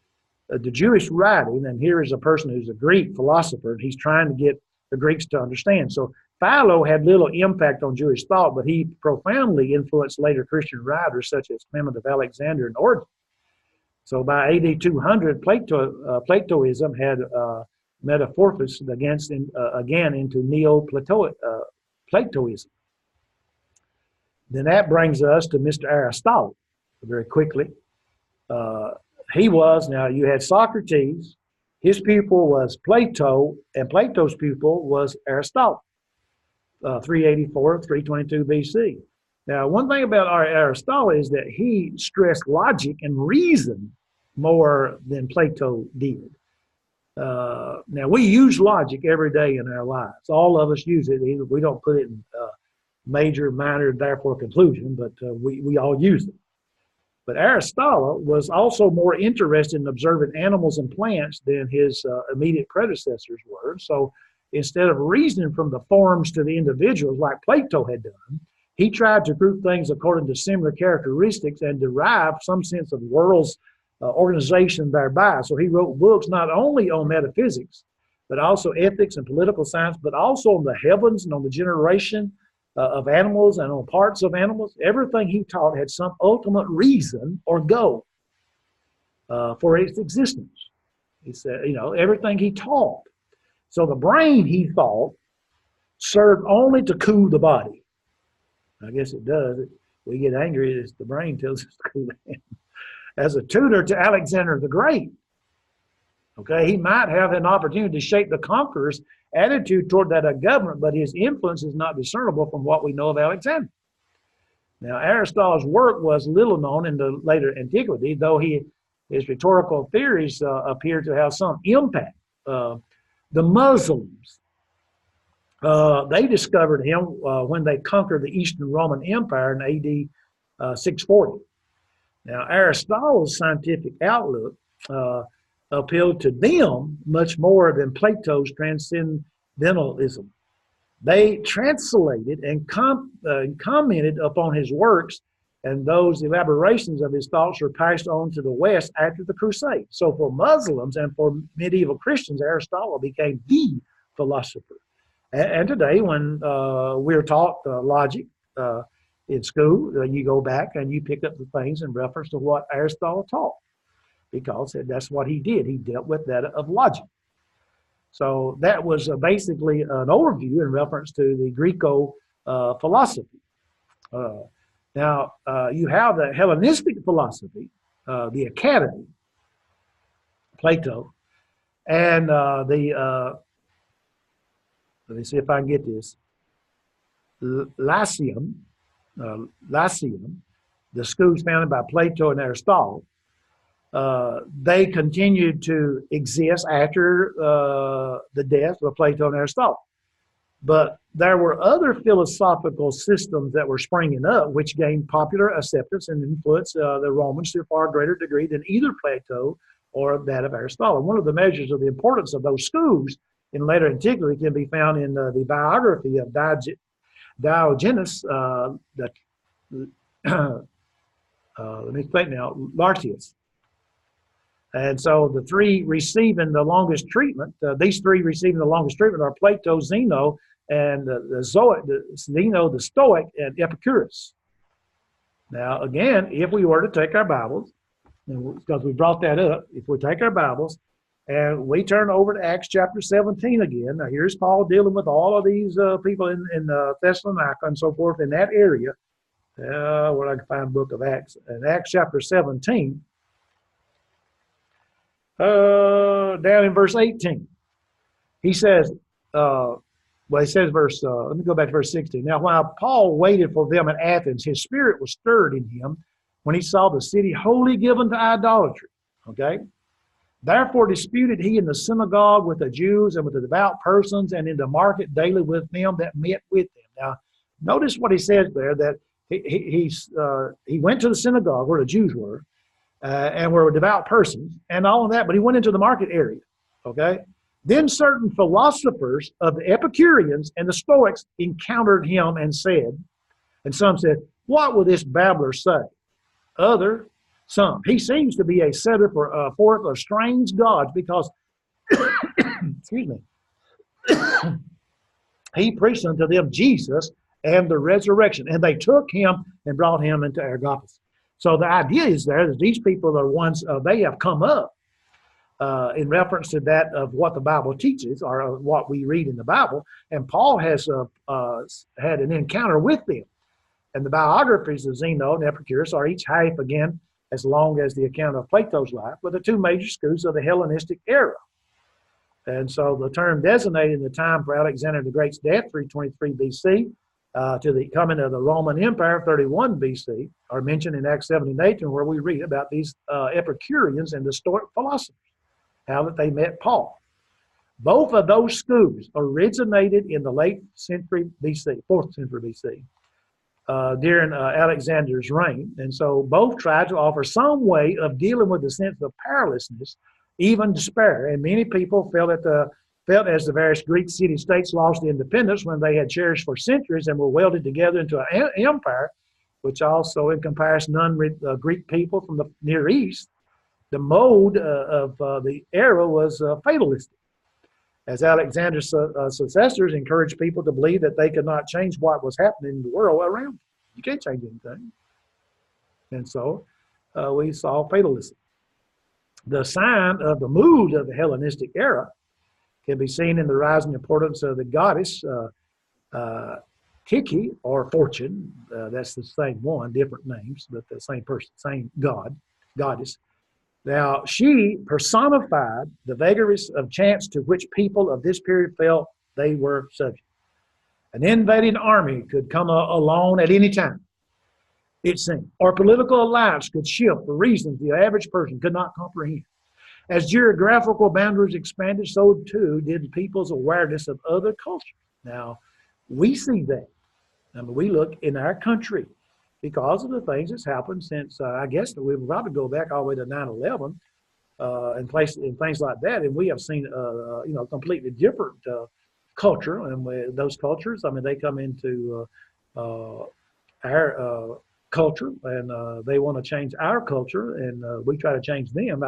the Jewish writing, and here is a person who's a Greek philosopher, and he's trying to get the Greeks to understand. So Philo had little impact on Jewish thought, but he profoundly influenced later Christian writers such as Clement of Alexandria and Origen. So by AD 200, Platoism had metamorphosed again into Neo-Platoism. Then that brings us to Mr. Aristotle very quickly. Now you had Socrates, his pupil was Plato, and Plato's pupil was Aristotle, 384, 322 BC. Now, one thing about Aristotle is that he stressed logic and reason more than Plato did. Now, we use logic every day in our lives. All of us use it. We don't put it in major, minor, therefore conclusion, but we all use it. But Aristotle was also more interested in observing animals and plants than his immediate predecessors were. So instead of reasoning from the forms to the individuals like Plato had done, he tried to group things according to similar characteristics and derive some sense of world's organization thereby. So he wrote books not only on metaphysics, but also ethics and political science, but also on the heavens and on the generation of animals and on parts of animals. Everything he taught had some ultimate reason or goal for its existence. He said, everything he taught. So the brain, he thought, served only to cool the body. I guess it does. We get angry as the brain tells us to cool down. As a tutor to Alexander the Great, okay, he might have an opportunity to shape the conqueror's attitude toward that government, but his influence is not discernible from what we know of Alexander. Now, Aristotle's work was little known in the later antiquity, though his rhetorical theories appear to have some impact. The Muslims, they discovered him when they conquered the Eastern Roman Empire in AD 640. Now, Aristotle's scientific outlook appealed to them much more than Plato's transcendentalism. They translated and commented upon his works, and those elaborations of his thoughts were passed on to the West after the Crusade. So for Muslims and for medieval Christians, Aristotle became the philosopher. And today, when we're taught logic in school, you go back and you pick up the things in reference to what Aristotle taught, because that's what he did. He dealt with that of logic. So that was basically an overview in reference to the Greco philosophy. Now, you have the Hellenistic philosophy, the Academy, Plato, and let me see if I can get this, Lyceum, the schools founded by Plato and Aristotle. They continued to exist after the death of Plato and Aristotle. But there were other philosophical systems that were springing up, which gained popular acceptance and influenced the Romans to a far greater degree than either Plato or that of Aristotle. One of the measures of the importance of those schools in later antiquity can be found in the biography of Diogenes, let me think now, Lartius. And so the three receiving the longest treatment, these three receiving the longest treatment are Plato, Zeno, and Zeno, the Stoic, and Epicurus. Now, again, if we were to take our Bibles, because we brought that up, if we take our Bibles and we turn over to Acts chapter 17 again, now here's Paul dealing with all of these people in Thessalonica and so forth in that area, where I can find the book of Acts. In Acts chapter 17, down in verse 18, he says, let me go back to verse 16. Now, while Paul waited for them at Athens, his spirit was stirred in him when he saw the city wholly given to idolatry. Okay? Therefore disputed he in the synagogue with the Jews and with the devout persons, and in the market daily with them that met with him. Now, notice what he says there, that he went to the synagogue where the Jews were, and were devout persons, and all of that, but he went into the market area, okay? Then certain philosophers of the Epicureans and the Stoics encountered him and said, and some said, what will this babbler say? Some, he seems to be a setter forth of strange gods, because, excuse me, he preached unto them Jesus and the resurrection, and they took him and brought him into Areopagus. So the idea is there that these people are ones, they have come up in reference to that of what the Bible teaches, or what we read in the Bible, and Paul has had an encounter with them. And the biographies of Zeno and Epicurus are each half, again, as long as the account of Plato's life, were the two major schools of the Hellenistic era. And so the term designated the time for Alexander the Great's death, 323 BC, to the coming of the Roman Empire, 31 BC, are mentioned in Acts 7 and 18, where we read about these Epicureans and the Stoic philosophers, how that they met Paul. Both of those schools originated in the late century BC, 4th century BC, during Alexander's reign. And so both tried to offer some way of dealing with the sense of powerlessness, even despair. And many people felt as the various Greek city-states lost independence when they had cherished for centuries and were welded together into an empire, which also encompassed non-Greek people from the Near East. The mode of the era was fatalistic, as Alexander's successors encouraged people to believe that they could not change what was happening in the world around them. You can't change anything. And so we saw fatalism. The sign of the mood of the Hellenistic era can be seen in the rising importance of the goddess Tyche, or Fortune. That's the same one, different names, but the same person, same goddess. Now, she personified the vagaries of chance to which people of this period felt they were subject. An invading army could come along at any time, it seemed, or political alliance could shift for reasons the average person could not comprehend. As geographical boundaries expanded, so too did people's awareness of other cultures. Now, we see that. We look in our country, because of the things that's happened since, I guess we would probably go back all the way to 9/11 and things like that, and we have seen, completely different culture, and those cultures, they come into our culture, and they want to change our culture, and we try to change them.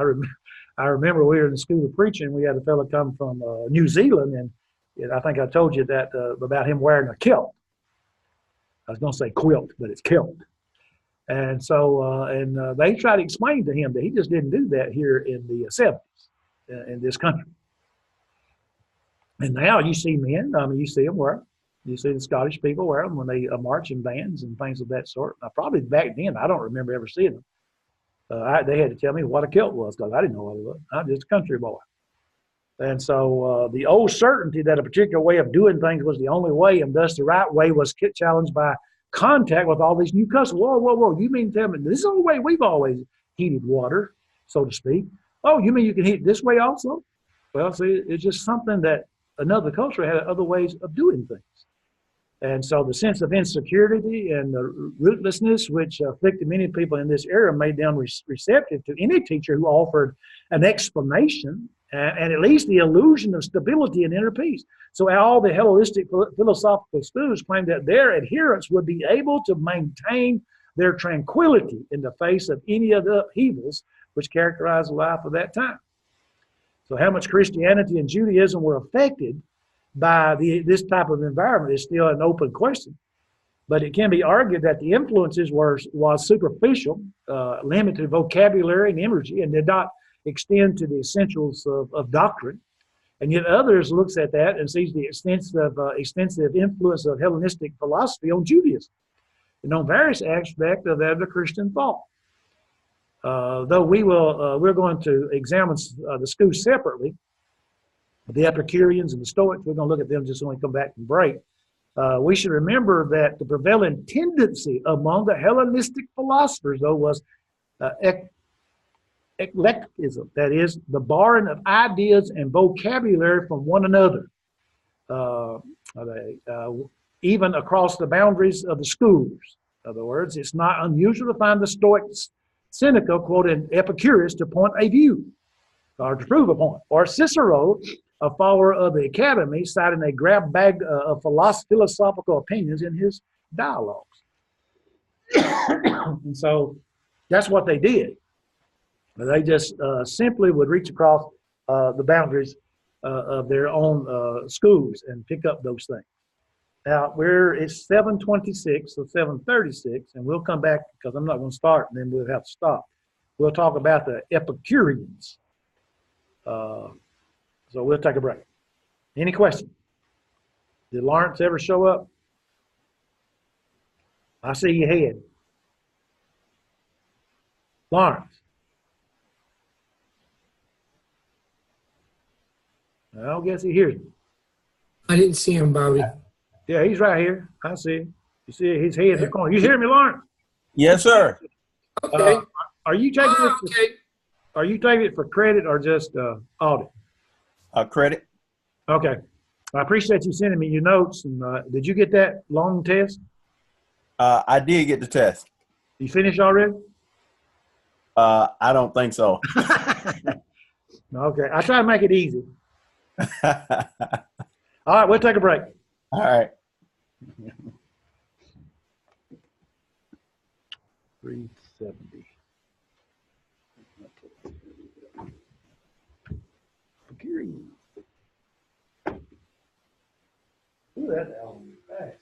I remember we were in the school of preaching. We had a fellow come from New Zealand, and I think I told you that about him wearing a kilt. I was going to say quilt, but it's kilt. And so, they tried to explain to him that he just didn't do that here in the 70s in this country. And now you see men, you see them wear them. You see the Scottish people wear them when they march in bands and things of that sort. Now, probably back then, I don't remember ever seeing them. They had to tell me what a kilt was, because I didn't know what it was. I'm just a country boy. And so the old certainty that a particular way of doing things was the only way, and thus the right way, was challenged by contact with all these new customers. Whoa, you mean to tell me this is the way we've always heated water, so to speak? Oh, you mean you can heat it this way also? Well, see, it's just something that another culture had other ways of doing things. And so the sense of insecurity and the rootlessness which afflicted many people in this era made them receptive to any teacher who offered an explanation and at least the illusion of stability and inner peace. So all the Hellenistic philosophical schools claimed that their adherents would be able to maintain their tranquility in the face of any of the upheavals which characterized the life of that time. So how much Christianity and Judaism were affected by this type of environment is still an open question. But it can be argued that the influences was superficial, limited vocabulary and imagery, and did not extend to the essentials of doctrine. And yet others looks at that and sees the extensive influence of Hellenistic philosophy on Judaism and on various aspects of the Christian thought. Though we're going to examine the schools separately, the Epicureans and the Stoics, we're going to look at them just when we come back from break. We should remember that the prevailing tendency among the Hellenistic philosophers, though, was eclecticism, that is, the borrowing of ideas and vocabulary from one another, uh, uh, even across the boundaries of the schools. In other words, it's not unusual to find the Stoic Seneca quoting Epicurus to point a view or to prove a point, or Cicero, a follower of the Academy, citing a grab bag of philosophical opinions in his dialogues. And so that's what they did. They just simply would reach across the boundaries of their own schools and pick up those things. Now it's 7:26 or 7:36, and we'll come back because I'm not going to start, and then we'll have to stop. We'll talk about the Epicureans. So we'll take a break. Any questions? Did Lawrence ever show up? I see your head. Lawrence. I don't guess he hears me. I didn't see him, Bobby. Yeah, he's right here. I see him. You see his head in the corner. You hear me, Lawrence? Yes, sir. Okay. Are you taking it? Okay. Are you taking it for credit or just audit? Credit. Okay. I appreciate you sending me your notes. And did you get that long test? I did get the test. You finished already? I don't think so. Okay. I try to make it easy. All right. We'll take a break. All right. 370. Ooh, that's album fast.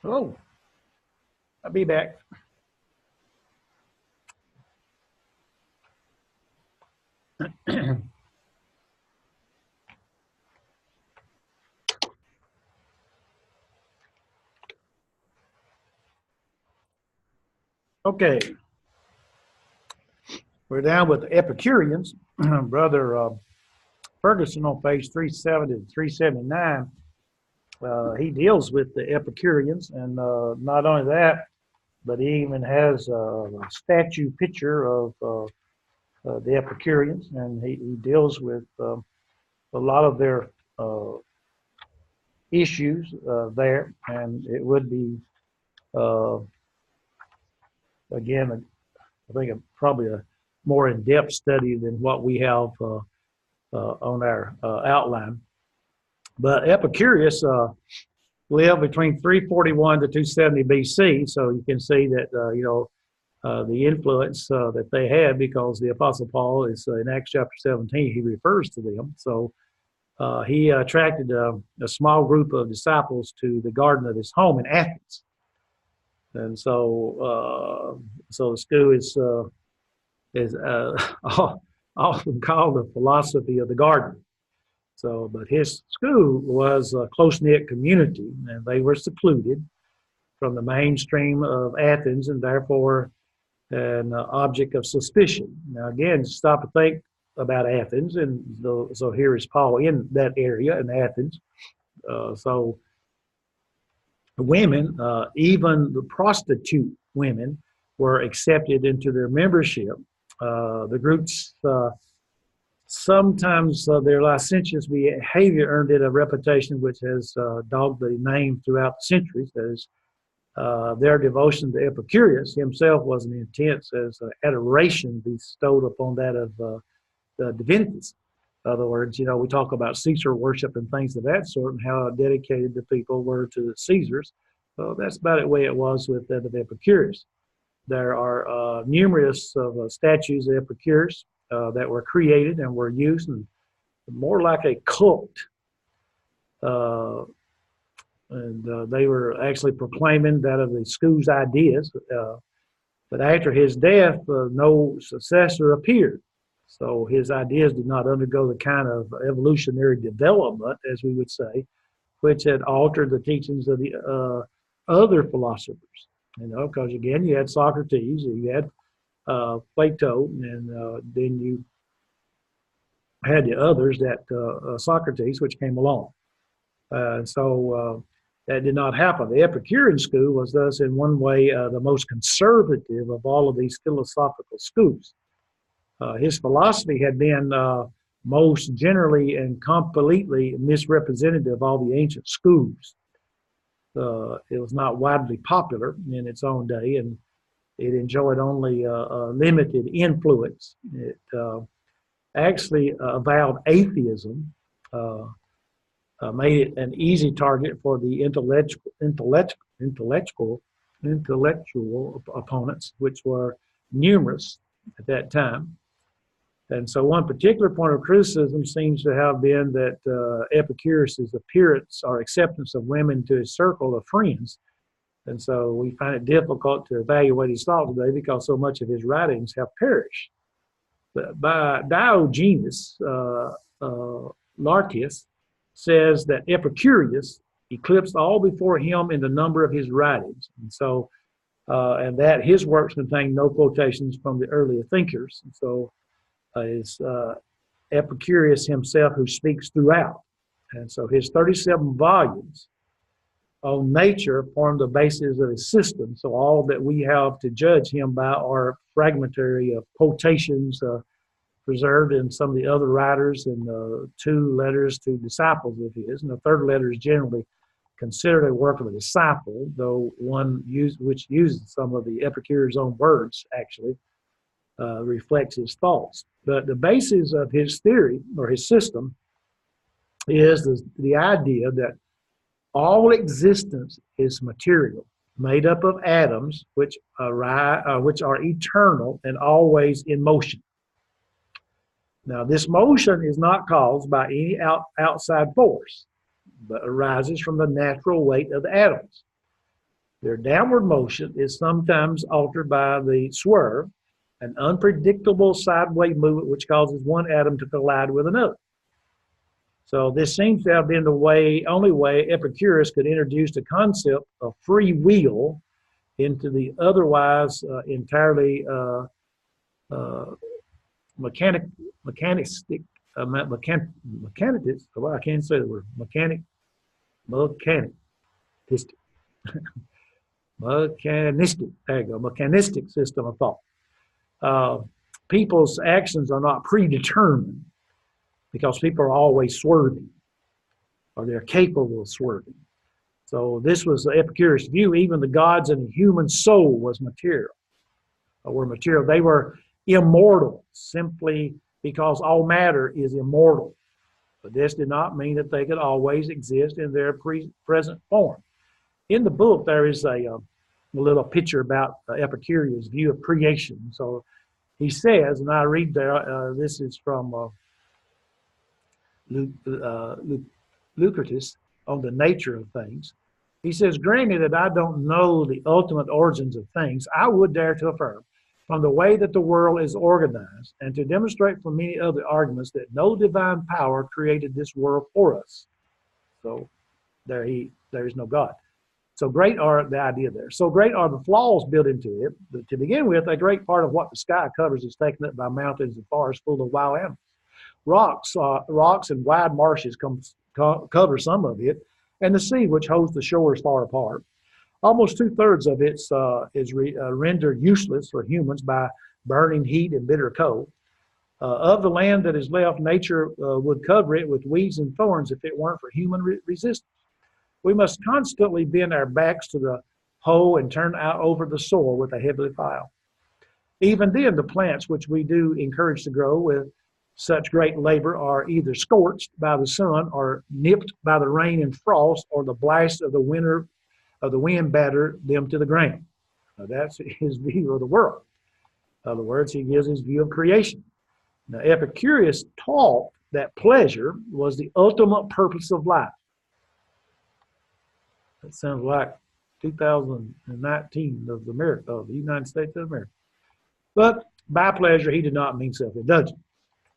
Oh, I'll be back. Okay, we're down with the Epicureans. Brother Ferguson on page 370 to 379. He deals with the Epicureans, and not only that, but he even has a statue picture of the Epicureans, and he deals with a lot of their issues there, and it would be, again, I think probably a more in-depth study than what we have on our outline. But Epicurus lived between 341 to 270 BC, so you can see that the influence that they had, because the Apostle Paul is in Acts chapter 17, he refers to them. So he attracted a small group of disciples to the garden of his home in Athens, and so the school is often called the philosophy of the garden. So, but his school was a close-knit community, and they were secluded from the mainstream of Athens, and therefore an object of suspicion. Now, again, stop to think about Athens, and so here is Paul in that area in Athens. So women, even the prostitute women, were accepted into their membership. The groups sometimes their licentious behavior earned it a reputation which has dogged the name throughout the centuries. That is, their devotion to Epicurus himself was as intense as adoration bestowed upon that of the divinities. In other words, we talk about Caesar worship and things of that sort, and how dedicated the people were to the Caesars. So that's about the way it was with that of Epicurus. There are numerous statues of Epicurus that were created and were used, and more like a cult. And they were actually proclaiming that of the school's ideas. But after his death, no successor appeared. So his ideas did not undergo the kind of evolutionary development, as we would say, which had altered the teachings of the other philosophers. Because again, you had Socrates, you had Plato, and then you had the others that Socrates, which came along. So that did not happen. The Epicurean school was thus, in one way, the most conservative of all of these philosophical schools. His philosophy had been most generally and completely misrepresentative of all the ancient schools. It was not widely popular in its own day, and it enjoyed only a limited influence. It actually avowed atheism, made it an easy target for the intellectual opponents, which were numerous at that time. And so one particular point of criticism seems to have been that Epicurus's appearance or acceptance of women to his circle of friends. And so we find it difficult to evaluate his thought today because so much of his writings have perished. But by Diogenes Laertius says that Epicurus eclipsed all before him in the number of his writings. And so, and that his works contain no quotations from the earlier thinkers. And so it's Epicurus himself who speaks throughout. And so his 37 volumes on nature form the basis of his system. So all that we have to judge him by are fragmentary quotations preserved in some of the other writers, and 2 letters to disciples of his. And the 3rd letter is generally considered a work of a disciple, though one which uses some of the Epicurus' own words actually reflects his thoughts. But the basis of his theory or his system is the idea that all existence is material, made up of atoms which are eternal and always in motion. Now, this motion is not caused by any outside force, but arises from the natural weight of the atoms. Their downward motion is sometimes altered by the swerve, an unpredictable sideways movement which causes one atom to collide with another. So this seems to have been the only way Epicurus could introduce the concept of free will into the otherwise entirely mechanistic, well, I can't say the word, mechanistic, there you go, mechanistic system of thought. People's actions are not predetermined because people are always swerving, or they're capable of swerving. So this was the Epicurus view. Even the gods and the human soul were material. They were immortal simply because all matter is immortal. But this did not mean that they could always exist in their present form. In the book, there is a little picture about Epicurus' view of creation. So he says, and I read there, this is from Lucretius on the nature of things. He says, granted that I don't know the ultimate origins of things, I would dare to affirm from the way that the world is organized and to demonstrate from many other arguments that no divine power created this world for us. So there is no God. So great are the idea there. So great are the flaws built into it. But to begin with, a great part of what the sky covers is taken up by mountains and forests full of wild animals. Rocks and wide marshes cover some of it, and the sea, which holds the shores far apart. Almost 2/3 of it is rendered useless for humans by burning heat and bitter cold. Of the land that is left, nature would cover it with weeds and thorns if it weren't for human resistance. We must constantly bend our backs to the hoe and turn out over the soil with a heavy file. Even then, the plants which we do encourage to grow with such great labor are either scorched by the sun or nipped by the rain and frost, or the blast of the wind batter them to the ground. Now, that's his view of the world. In other words, he gives his view of creation. Now, Epicurus taught that pleasure was the ultimate purpose of life. That sounds like 2019 of the United States of America. But by pleasure, he did not mean self-indulgence.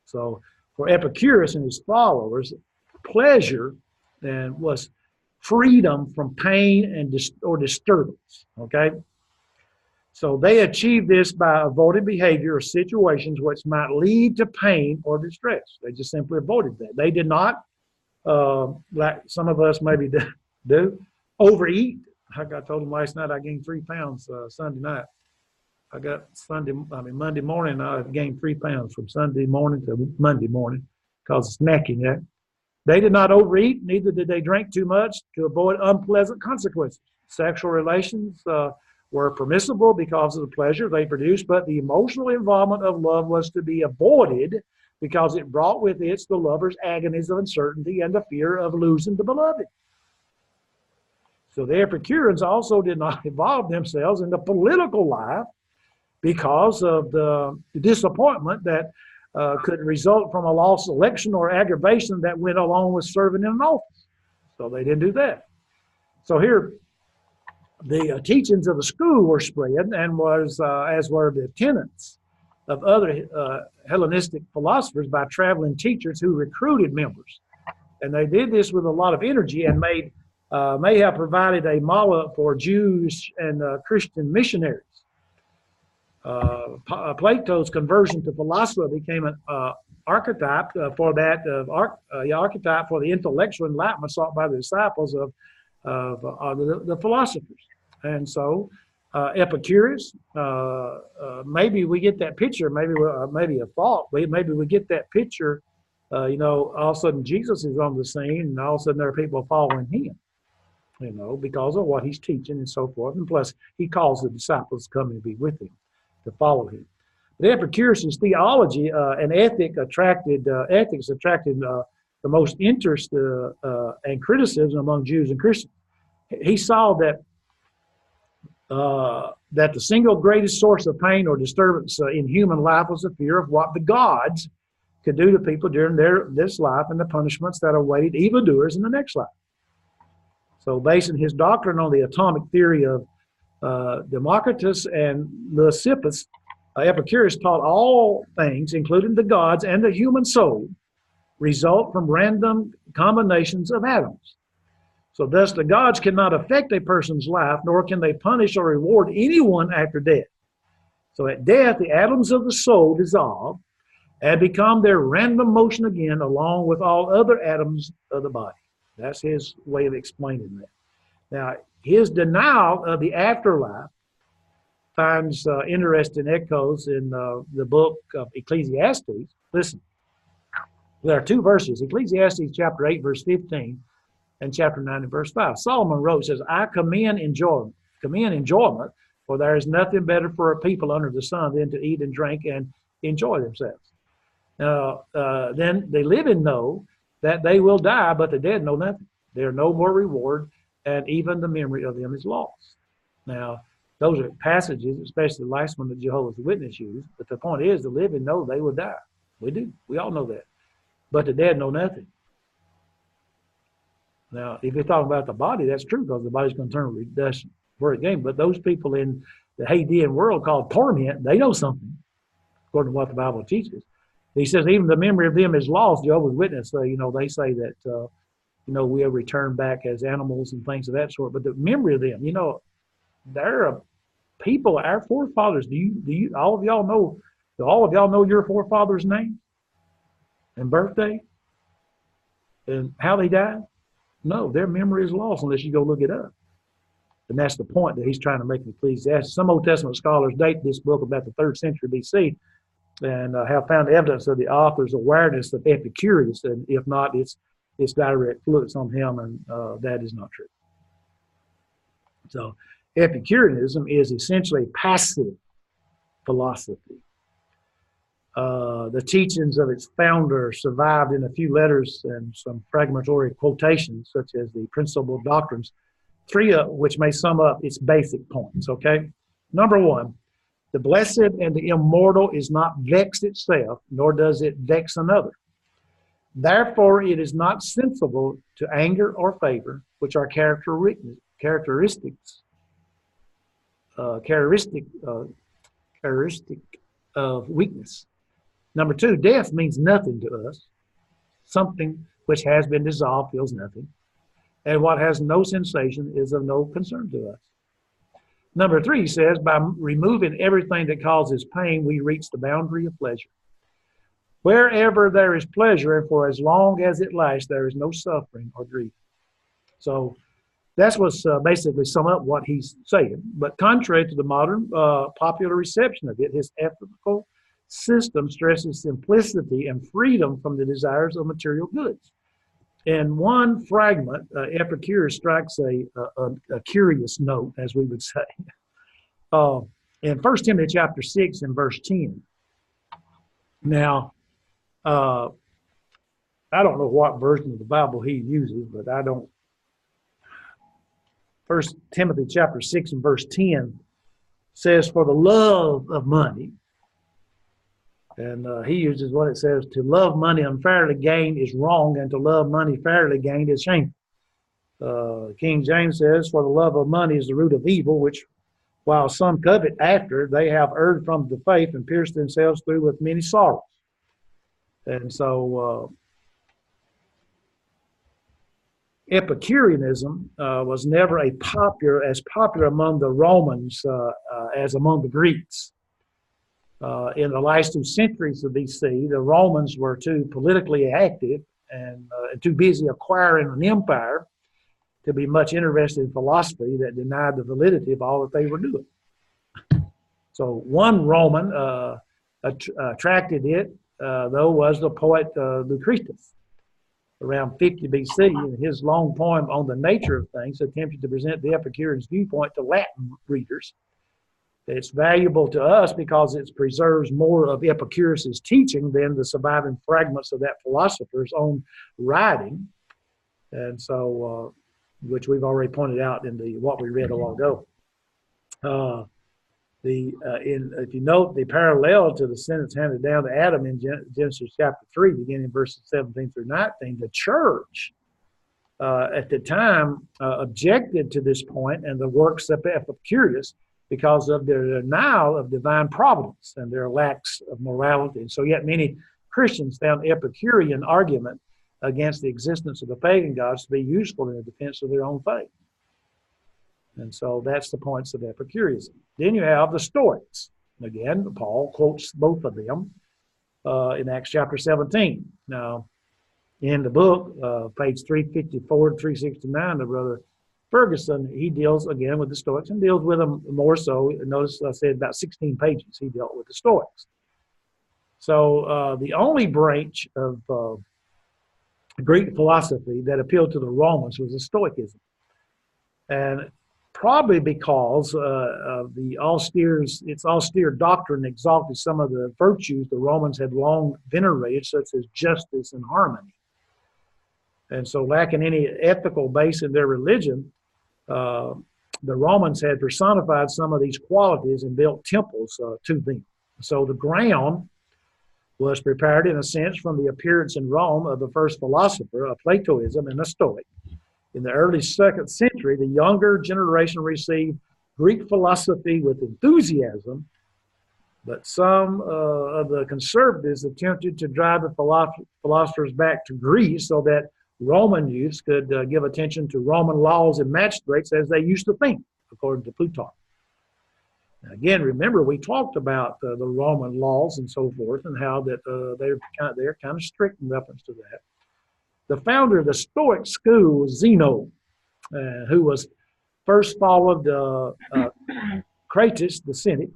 So for Epicurus and his followers, pleasure then was freedom from pain or disturbance. Okay? So they achieved this by avoiding behavior or situations which might lead to pain or distress. They just simply avoided that. They did not, like some of us maybe do, overeat. Like I told them last night, I gained 3 pounds Sunday night. I got Monday morning, I gained 3 pounds from Sunday morning to Monday morning because of snacking there. They did not overeat, neither did they drink too much to avoid unpleasant consequences. Sexual relations were permissible because of the pleasure they produced, but the emotional involvement of love was to be avoided because it brought with it the lover's agonies of uncertainty and the fear of losing the beloved. So the Epicureans also did not involve themselves in the political life because of the disappointment that could result from a lost election or aggravation that went along with serving in an office. So they didn't do that. So here, the teachings of the school were spread, and as were the tenets of other Hellenistic philosophers by traveling teachers who recruited members. And they did this with a lot of energy and may have provided a model for Jews and Christian missionaries. Plato's conversion to philosophy became an archetype for the intellectual enlightenment sought by the disciples of the philosophers. And so Epicurus, maybe we get that picture, maybe a thought, maybe we get that picture, all of a sudden Jesus is on the scene and all of a sudden there are people following him, because of what he's teaching and so forth. And plus he calls the disciples to come and be with him, to follow him. But Epicurus' theology and ethics attracted the most interest and criticism among Jews and Christians. He saw that the single greatest source of pain or disturbance in human life was the fear of what the gods could do to people during this life and the punishments that awaited evildoers in the next life. So basing his doctrine on the atomic theory of Democritus and Leucippus, Epicurus taught all things, including the gods and the human soul, result from random combinations of atoms. So thus the gods cannot affect a person's life, nor can they punish or reward anyone after death. So at death, the atoms of the soul dissolve and become their random motion again, along with all other atoms of the body. That's his way of explaining that. Now, his denial of the afterlife finds interesting echoes in the book of Ecclesiastes. Listen, there are two verses, Ecclesiastes chapter 8, verse 15, and chapter 9 and verse 5. Solomon wrote, says, I commend enjoyment, for there is nothing better for a people under the sun than to eat and drink and enjoy themselves. Then the living know that they will die, but the dead know nothing. They are no more reward, and even the memory of them is lost. Now, those are passages, especially the last one that Jehovah's Witness used, but the point is the living know they will die. We do. We all know that. But the dead know nothing. Now, if you're talking about the body, that's true, because the body's going to turn to dust for a game. But those people in the Hadean world called torment, they know something, according to what the Bible teaches. He says even the memory of them is lost. Jehovah's Witness, they say that, we'll return back as animals and things of that sort. But the memory of them, there are people, our forefathers. Do all of y'all know your forefathers' name and birthday and how they died? No, their memory is lost unless you go look it up. And that's the point that he's trying to make in Ecclesiastes. Some Old Testament scholars date this book about the 3rd century BC and have found evidence of the author's awareness of Epicurus, and if not, it's direct influence on him, and that is not true. So Epicureanism is essentially a passive philosophy. The teachings of its founder survived in a few letters and some fragmentary quotations, such as the Principal Doctrines, 3 of which may sum up its basic points, okay? Number 1, the blessed and the immortal is not vexed itself, nor does it vex another. Therefore, it is not sensible to anger or favor, which are characteristic of weakness. Number 2, death means nothing to us. Something which has been dissolved feels nothing. And what has no sensation is of no concern to us. Number 3 says, by removing everything that causes pain, we reach the boundary of pleasure. Wherever there is pleasure, and for as long as it lasts, there is no suffering or grief. So that's what's basically sum up what he's saying. But contrary to the modern popular reception of it, his ethical system stresses simplicity and freedom from the desires of material goods. In one fragment, Epicurus strikes a curious note, as we would say. In 1 Timothy chapter 6 and verse 10. Now, I don't know what version of the Bible he uses, but I don't. 1 Timothy chapter 6 and verse 10 says, for the love of money, and he uses what it says, to love money unfairly gained is wrong, and to love money fairly gained is shameful. King James says, for the love of money is the root of evil, which while some covet after, they have erred from the faith and pierced themselves through with many sorrows. And so Epicureanism was never as popular among the Romans as among the Greeks. In the last 2 centuries of BC, the Romans were too politically active and too busy acquiring an empire to be much interested in philosophy that denied the validity of all that they were doing. So one Roman attracted it, though, was the poet Lucretius. Around 50 BC, in his long poem on the nature of things, attempted to present the Epicurean's viewpoint to Latin readers. It's valuable to us because it preserves more of Epicurus's teaching than the surviving fragments of that philosopher's own writing, and so which we've already pointed out in what we read a while ago. If you note the parallel to the sentence handed down to Adam in Genesis chapter 3, beginning verses 17 through 19, the church at the time objected to this point and the works of Epicurus because of their denial of divine providence and their lacks of morality. And so yet many Christians found Epicurean argument against the existence of the pagan gods to be useful in the defense of their own faith. And so that's the points of Epicureanism. Then you have the Stoics. Again, Paul quotes both of them in Acts chapter 17. Now, in the book, page 354 to 369, the brother Ferguson, he deals again with the Stoics and deals with them more so. Notice I said about 16 pages he dealt with the Stoics. So the only branch of Greek philosophy that appealed to the Romans was the Stoicism. And probably because of its austere doctrine exalted some of the virtues the Romans had long venerated, such as justice and harmony. And so lacking any ethical base in their religion, the Romans had personified some of these qualities and built temples to them. So the ground was prepared, in a sense, from the appearance in Rome of the first philosopher of Platoism and the Stoic. In the early 2nd century, the younger generation received Greek philosophy with enthusiasm, but some of the conservatives attempted to drive the philosophers back to Greece so that Roman youths could give attention to Roman laws and magistrates as they used to think, according to Plutarch. Now, again, remember we talked about the Roman laws and so forth, and how that they're kind of strict in reference to that. The founder of the Stoic school was Zeno, who was first followed Crates, the Cynic.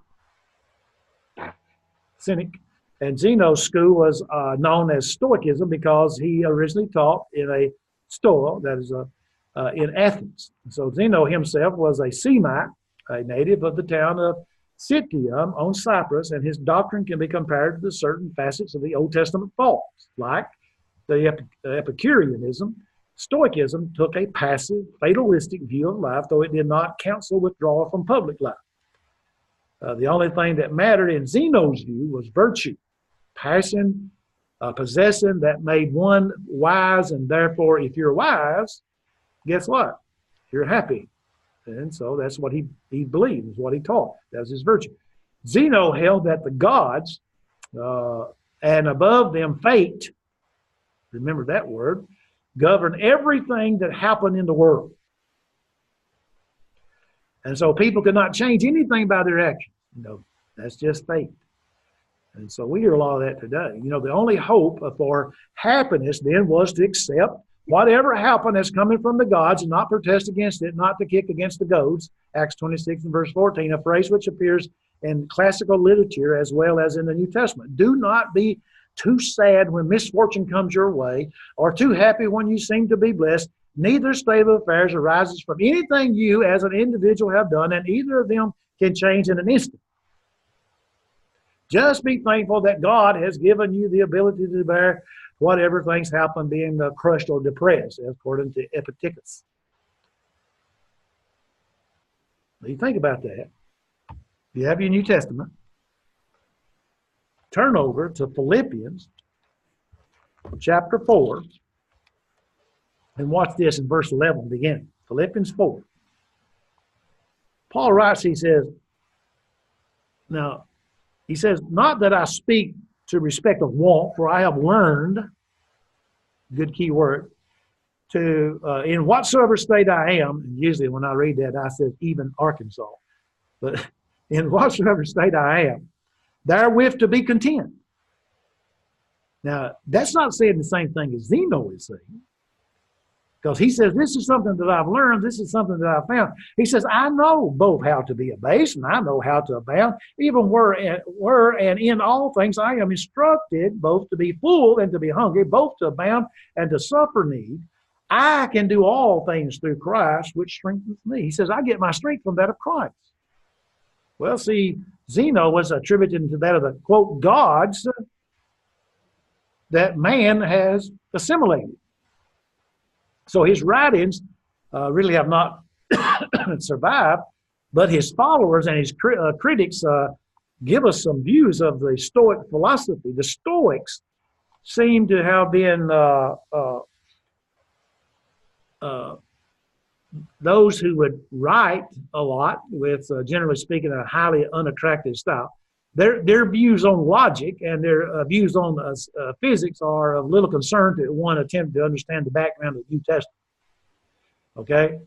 And Zeno's school was known as Stoicism because he originally taught in a stoa, that is in Athens. So Zeno himself was a Semite, a native of the town of Citium on Cyprus, and his doctrine can be compared to certain facets of the Old Testament thoughts, like the Epicureanism. Stoicism took a passive, fatalistic view of life, though it did not counsel withdrawal from public life. The only thing that mattered in Zeno's view was virtue, passion, possession that made one wise, and therefore, if you're wise, guess what? You're happy. And so that's what he believed, is what he taught. That was his virtue. Zeno held that the gods, and above them fate, remember that word, govern everything that happened in the world. And so people could not change anything by their actions. That's just fate. And so we hear a lot of that today. The only hope for happiness then was to accept whatever happened as coming from the gods and not protest against it, not to kick against the goads. Acts 26 and verse 14, a phrase which appears in classical literature as well as in the New Testament. Do not be too sad when misfortune comes your way, or too happy when you seem to be blessed. Neither state of affairs arises from anything you as an individual have done, and either of them can change in an instant. Just be thankful that God has given you the ability to bear whatever things happen, being crushed or depressed, according to Epictetus. You think about that. You have your New Testament. Turn over to Philippians chapter 4 and watch this in verse 11 beginning. Philippians 4. Paul writes, he says, not that I speak to respect of want, for I have learned, good key word, to in whatsoever state I am, and usually when I read that I said even Arkansas, but in whatsoever state I am, therewith to be content. Now, that's not saying the same thing as Zeno is saying, because he says, this is something that I've learned, this is something that I've found. He says, I know both how to be abased and I know how to abound, even were and in all things I am instructed both to be full and to be hungry, both to abound and to suffer need. I can do all things through Christ, which strengthens me. He says, I get my strength from that of Christ. Well, see, Zeno was attributed to that of the, quote, gods that man has assimilated. So his writings really have not survived, but his followers and his critics give us some views of the Stoic philosophy. The Stoics seem to have been those who would write a lot with, generally speaking, a highly unattractive style, their views on logic and their views on physics are of little concern to one attempt to understand the background of the New Testament. Okay?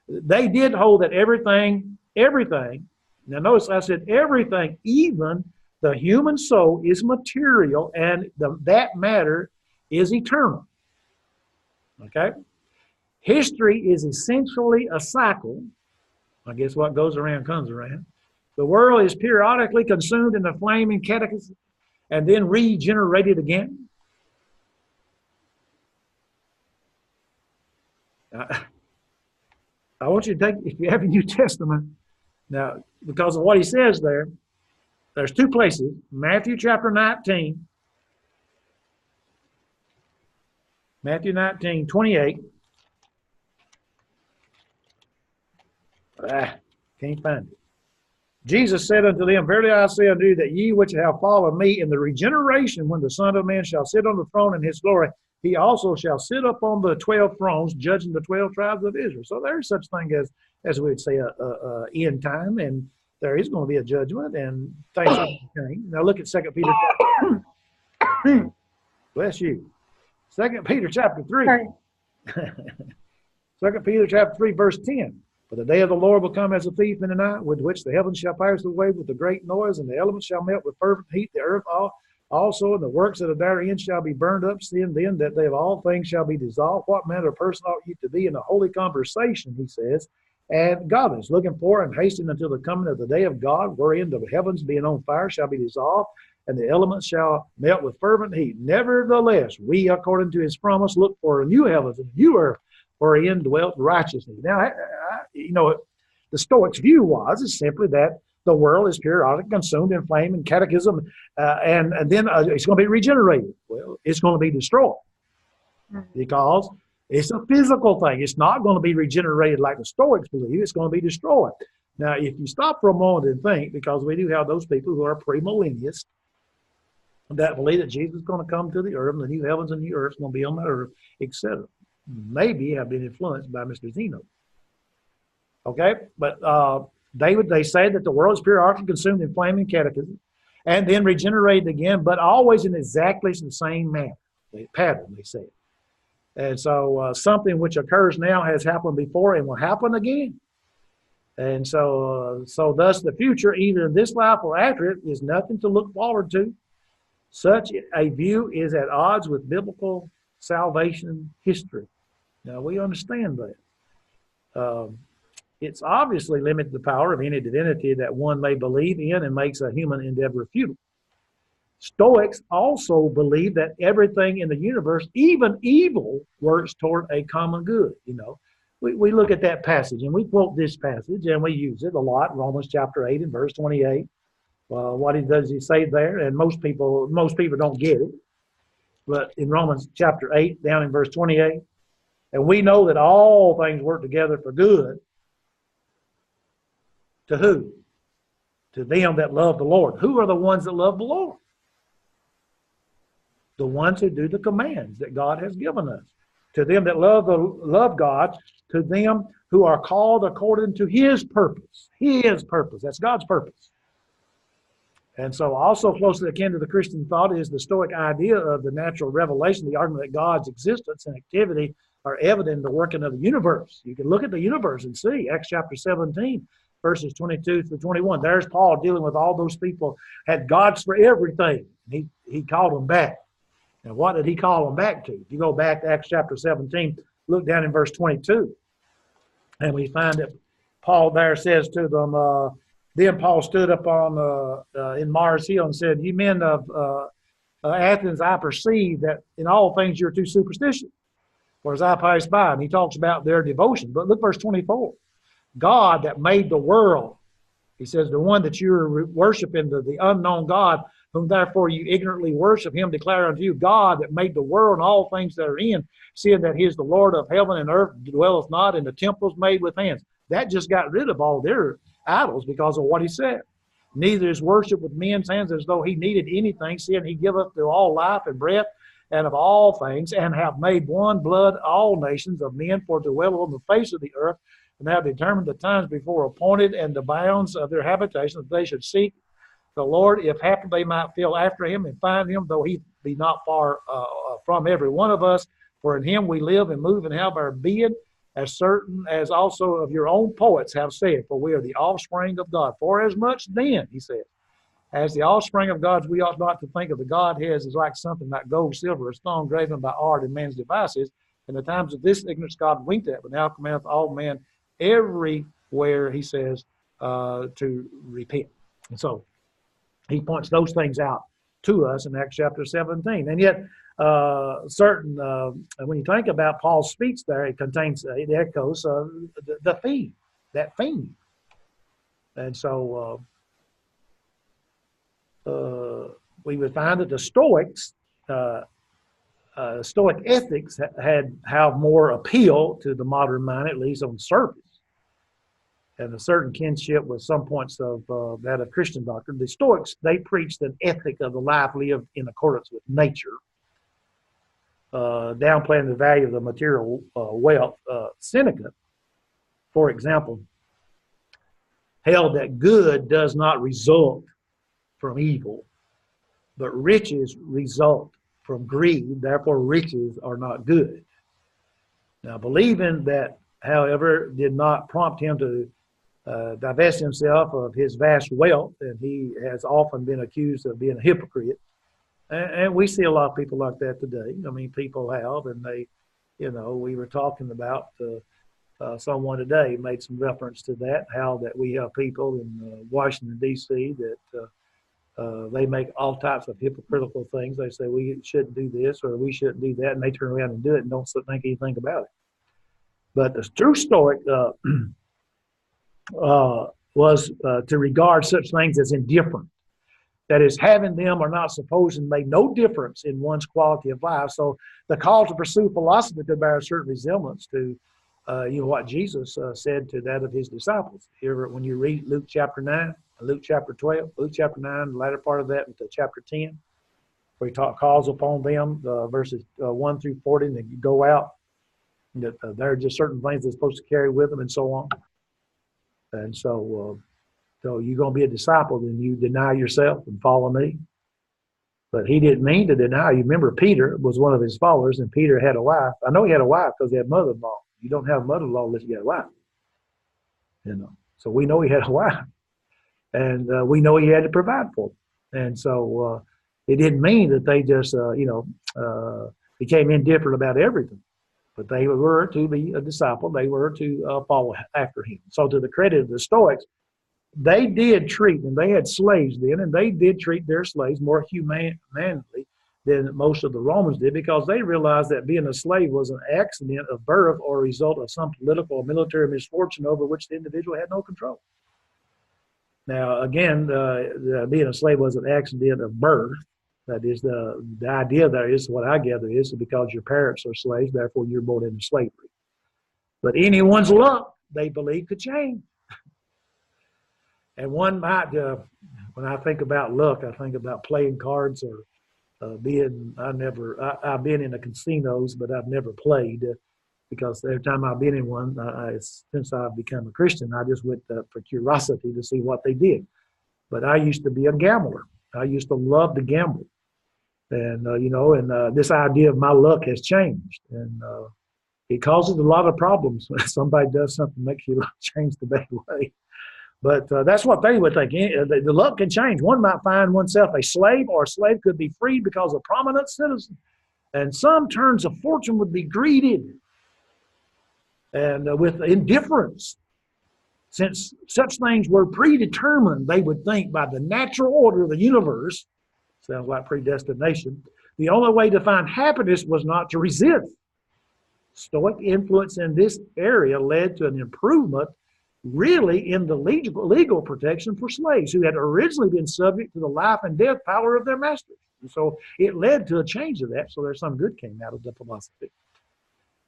They did hold that everything, now notice I said everything, even the human soul is material and that matter is eternal. Okay? History is essentially a cycle. I guess what goes around comes around. The world is periodically consumed in the flaming cataclysm and then regenerated again. I want you to take, if you have a New Testament, now, because of what he says there, there's two places, Matthew chapter 19, Matthew 19, 28. Can't find it. Jesus said unto them, verily I say unto you, that ye which have followed me in the regeneration, when the Son of Man shall sit on the throne in his glory, he also shall sit upon the 12 thrones, judging the 12 tribes of Israel. So there's such thing as we would say, a end time, and there is going to be a judgment, and things will change. Now look at 2 Peter. Bless you. 2 Peter chapter 3. 2 Peter chapter 3, verse 10. For the day of the Lord will come as a thief in the night, with which the heavens shall pass away with a great noise, and the elements shall melt with fervent heat, the earth also, and the works that are therein shall be burned up, seeing then that they of all things shall be dissolved. What manner of person ought you to be in a holy conversation, he says, and godliness, looking for and hastening until the coming of the day of God, wherein the heavens being on fire shall be dissolved, and the elements shall melt with fervent heat. Nevertheless, we, according to his promise, look for a new heavens and a new earth, wherein dwelt righteousness. Now, the Stoics' view is simply that the world is periodically consumed in flame and cataclysm, and then it's going to be regenerated. Well, it's going to be destroyed because it's a physical thing. It's not going to be regenerated like the Stoics believe. It's going to be destroyed. Now, if you stop for a moment and think, because we do have those people who are premillennialists that believe that Jesus is going to come to the earth, and the new heavens and new earth is going to be on the earth, etc., maybe have been influenced by Mr. Zeno. Okay, but they say that the world is periodically consumed in flaming cataclysm and then regenerated again, but always in exactly the same pattern, they say. And so something which occurs now has happened before and will happen again. And so thus the future, either in this life or after it, is nothing to look forward to. Such a view is at odds with biblical salvation history. Now, we understand that. It's obviously limited the power of any divinity that one may believe in and makes a human endeavor futile. Stoics also believe that everything in the universe, even evil, works toward a common good. You know, we look at that passage and we quote this passage and we use it a lot. Romans chapter 8 and verse 28. What does he say there? And most people don't get it. But in Romans chapter 8, down in verse 28, and we know that all things work together for good. To who? To them that love the Lord. Who are the ones that love the Lord? The ones who do the commands that God has given us. To them that love God, to them who are called according to his purpose. His purpose. That's God's purpose. And so also closely akin to the Christian thought is the Stoic idea of the natural revelation, the argument that God's existence and activity are evident in the working of the universe. You can look at the universe and see Acts chapter 17, verses 22 through 21. There's Paul dealing with all those people had gods for everything. He called them back. And what did he call them back to? If you go back to Acts chapter 17, look down in verse 22. And we find that Paul there says to them, then Paul stood up in Mars Hill and said, "You men of Athens, I perceive that in all things you're too superstitious. For as I passed by," and he talks about their devotion. But look verse 24. God that made the world, he says, the one that you're worshiping, the unknown God, whom therefore you ignorantly worship, him declare unto you, God that made the world and all things that are in, seeing that he is the Lord of heaven and earth, dwelleth not in the temples made with hands. That just got rid of all their idols because of what he said. Neither is worship with men's hands as though he needed anything, seeing he giveth to all life and breath and of all things, and have made one blood all nations of men for to dwell on the face of the earth, and have determined the times before appointed and the bounds of their habitation, that they should seek the Lord, if happen they might feel after him and find him, though he be not far from every one of us. For in him we live and move and have our being, as certain as also of your own poets have said, for we are the offspring of God. For as much then, he said, as the offspring of gods, we ought not to think of the Godhead as like something like gold, silver, or stone graven by art and man's devices. In the times of this ignorance God winked at, but now commandeth all men everywhere, he says, to repent. And so he points those things out to us in Acts chapter 17. And yet, when you think about Paul's speech there, it contains, it echoes the theme, that theme. And so we would find that the Stoics, Stoic ethics have more appeal to the modern mind, at least on the surface, and a certain kinship with some points of that of Christian doctrine. The Stoics, they preached an ethic of the life lived in accordance with nature, downplaying the value of the material wealth. Seneca, for example, held that good does not result from evil, but riches result from greed. Therefore, riches are not good. Now, believing that, however, did not prompt him to divest himself of his vast wealth, and he has often been accused of being a hypocrite. And we see a lot of people like that today. I mean, people have, and they, we were talking about someone today made some reference to that, how that we have people in Washington, D.C. that they make all types of hypocritical things. They say we shouldn't do this or we shouldn't do that, and they turn around and do it and don't think anything about it. But the true Stoic was to regard such things as indifferent. That is, having them or not supposed to make no difference in one's quality of life. So the call to pursue philosophy could bear a certain resemblance to what Jesus said to that of his disciples. Here, when you read Luke chapter 9, Luke chapter 12, Luke chapter 9, the latter part of that into chapter 10, where he calls upon them, verses 1 through 40, and then you go out, and there are just certain things they're supposed to carry with them and so on. And so you're going to be a disciple, then you deny yourself and follow me. But he didn't mean to deny. You remember Peter was one of his followers, and Peter had a wife. I know he had a wife because he had mother-in-law. You don't have a mother-in-law unless you got a wife. So we know he had a wife. And we know he had to provide for them. And so it didn't mean that they just, became indifferent about everything. But they were to be a disciple. They were to follow after him. So to the credit of the Stoics, they did treat, and they had slaves then, and they did treat their slaves more humanely than most of the Romans did, because they realized that being a slave was an accident of birth or a result of some political or military misfortune over which the individual had no control. Now, again, being a slave was an accident of birth. That is, the idea there is, what I gather is, because your parents are slaves, therefore you're born into slavery. But anyone's luck, they believe, could change. And one might, when I think about luck, I think about playing cards or I've been in the casinos, but I've never played because every time I've been in one, since I've become a Christian, I just went for curiosity to see what they did. But I used to be a gambler. I used to love to gamble. And, this idea of my luck has changed. And it causes a lot of problems when somebody does something that makes your luck change the bad way. But that's what they would think. The luck can change. One might find oneself a slave, or a slave could be freed because of prominent citizen. And some turns of fortune would be greeted and with indifference. Since such things were predetermined, they would think, by the natural order of the universe, sounds like predestination, the only way to find happiness was not to resist. Stoic influence in this area led to an improvement really in the legal protection for slaves who had originally been subject to the life and death power of their masters. And so it led to a change of that, so there's some good came out of the philosophy.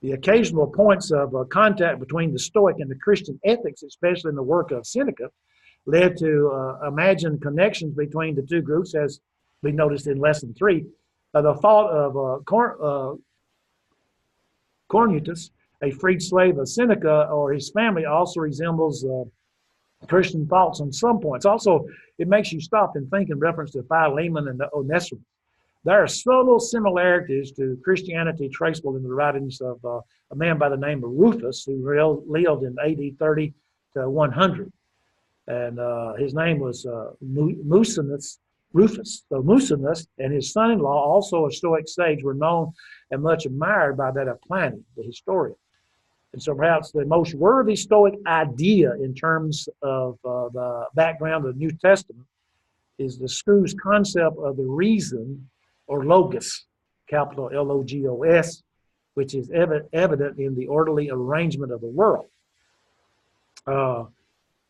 The occasional points of contact between the Stoic and the Christian ethics, especially in the work of Seneca, led to imagined connections between the two groups, as we noticed in Lesson 3. The thought of Cornutus, a freed slave of Seneca, or his family also resembles Christian thoughts on some points. Also, it makes you stop and think in reference to Philemon and Onesimus. There are subtle similarities to Christianity traceable in the writings of a man by the name of Rufus, who lived in AD 30 to 100. And his name was Mucinus Rufus. So Mucinus and his son-in-law, also a Stoic sage, were known and much admired by that of Pliny, the historian. And so perhaps the most worthy Stoic idea in terms of the background of the New Testament is the school's concept of the reason, or logos, capital Logos, which is evident in the orderly arrangement of the world.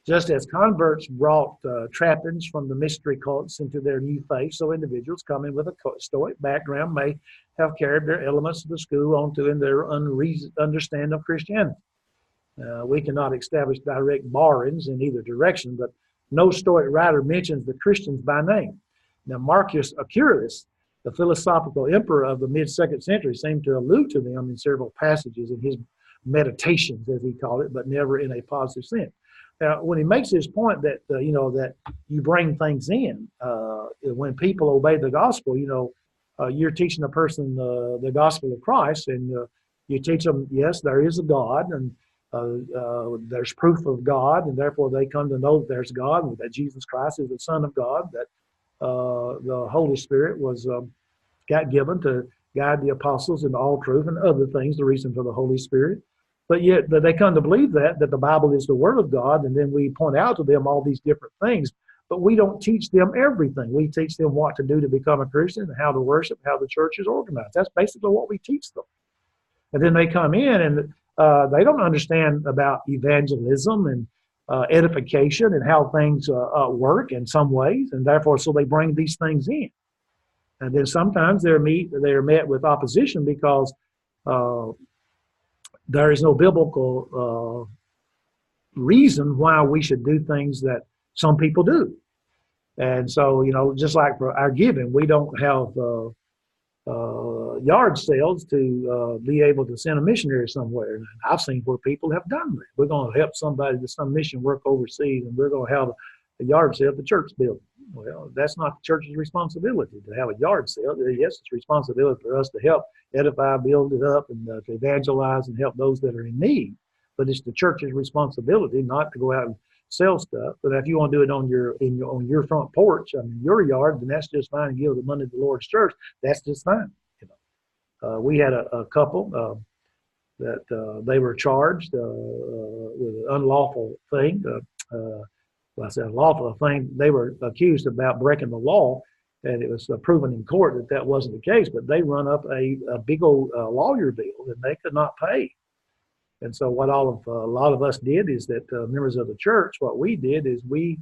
Just as converts brought trappings from the mystery cults into their new faith, so individuals coming with a Stoic background may have carried their elements of the school onto in their understanding of Christianity. We cannot establish direct borrowings in either direction, but no Stoic writer mentions the Christians by name. Now, Marcus Aurelius, the philosophical emperor of the mid-2nd century, seemed to allude to them in several passages in his meditations, as he called it, but never in a positive sense. Now, when he makes his point that that you bring things in, when people obey the gospel, you're teaching a person the gospel of Christ, and you teach them, yes, there is a God, and there's proof of God, and therefore they come to know that there's God, and that Jesus Christ is the Son of God, that the Holy Spirit got given to guide the apostles into all truth and other things, the reason for the Holy Spirit. But yet they come to believe that the Bible is the Word of God, and then we point out to them all these different things, but we don't teach them everything. We teach them what to do to become a Christian, and how to worship, how the church is organized. That's basically what we teach them. And then they come in and they don't understand about evangelism and edification and how things work in some ways, and therefore so they bring these things in. And then sometimes they're met with opposition because there is no biblical reason why we should do things that some people do. And so, just like for our giving, we don't have yard sales to be able to send a missionary somewhere. And I've seen where people have done that. We're going to help somebody to some mission work overseas, and we're going to have a yard sale at the church building. Well, that's not the church's responsibility to have a yard sale. Yes, it's responsibility for us to help edify, build it up, and to evangelize and help those that are in need. But it's the church's responsibility not to go out and sell stuff. But if you want to do it on your front porch, your yard, then that's just fine. And give the money to the Lord's church. That's just fine. We had a couple that they were charged with an unlawful thing. Well, I said unlawful thing. They were accused about breaking the law, and it was proven in court that wasn't the case. But they run up a big old lawyer bill that they could not pay. And so what a lot of us did is that members of the church, what we did is we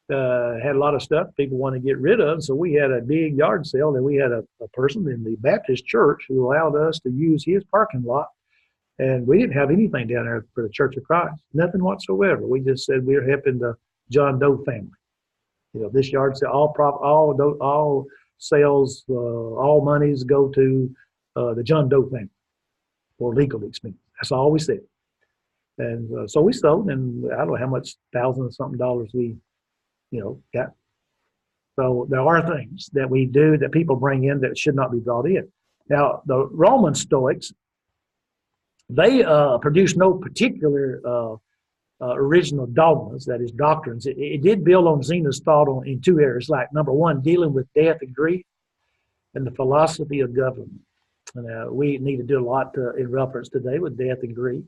had a lot of stuff people want to get rid of. So we had a big yard sale, and we had a person in the Baptist church who allowed us to use his parking lot. And we didn't have anything down there for the Church of Christ, nothing whatsoever. We just said we were helping the John Doe family. This yard sale, all sales, all monies go to the John Doe family for legal expenses. That's all we said. And so we sold, and I don't know how much, $1,000 something we, got. So there are things that we do that people bring in that should not be brought in. Now, the Roman Stoics, they produced no particular original dogmas, that is doctrines. It did build on Zena's thought in two areas, like number one, dealing with death and grief, and the philosophy of government. And we need to do a lot in reference today with death and grief.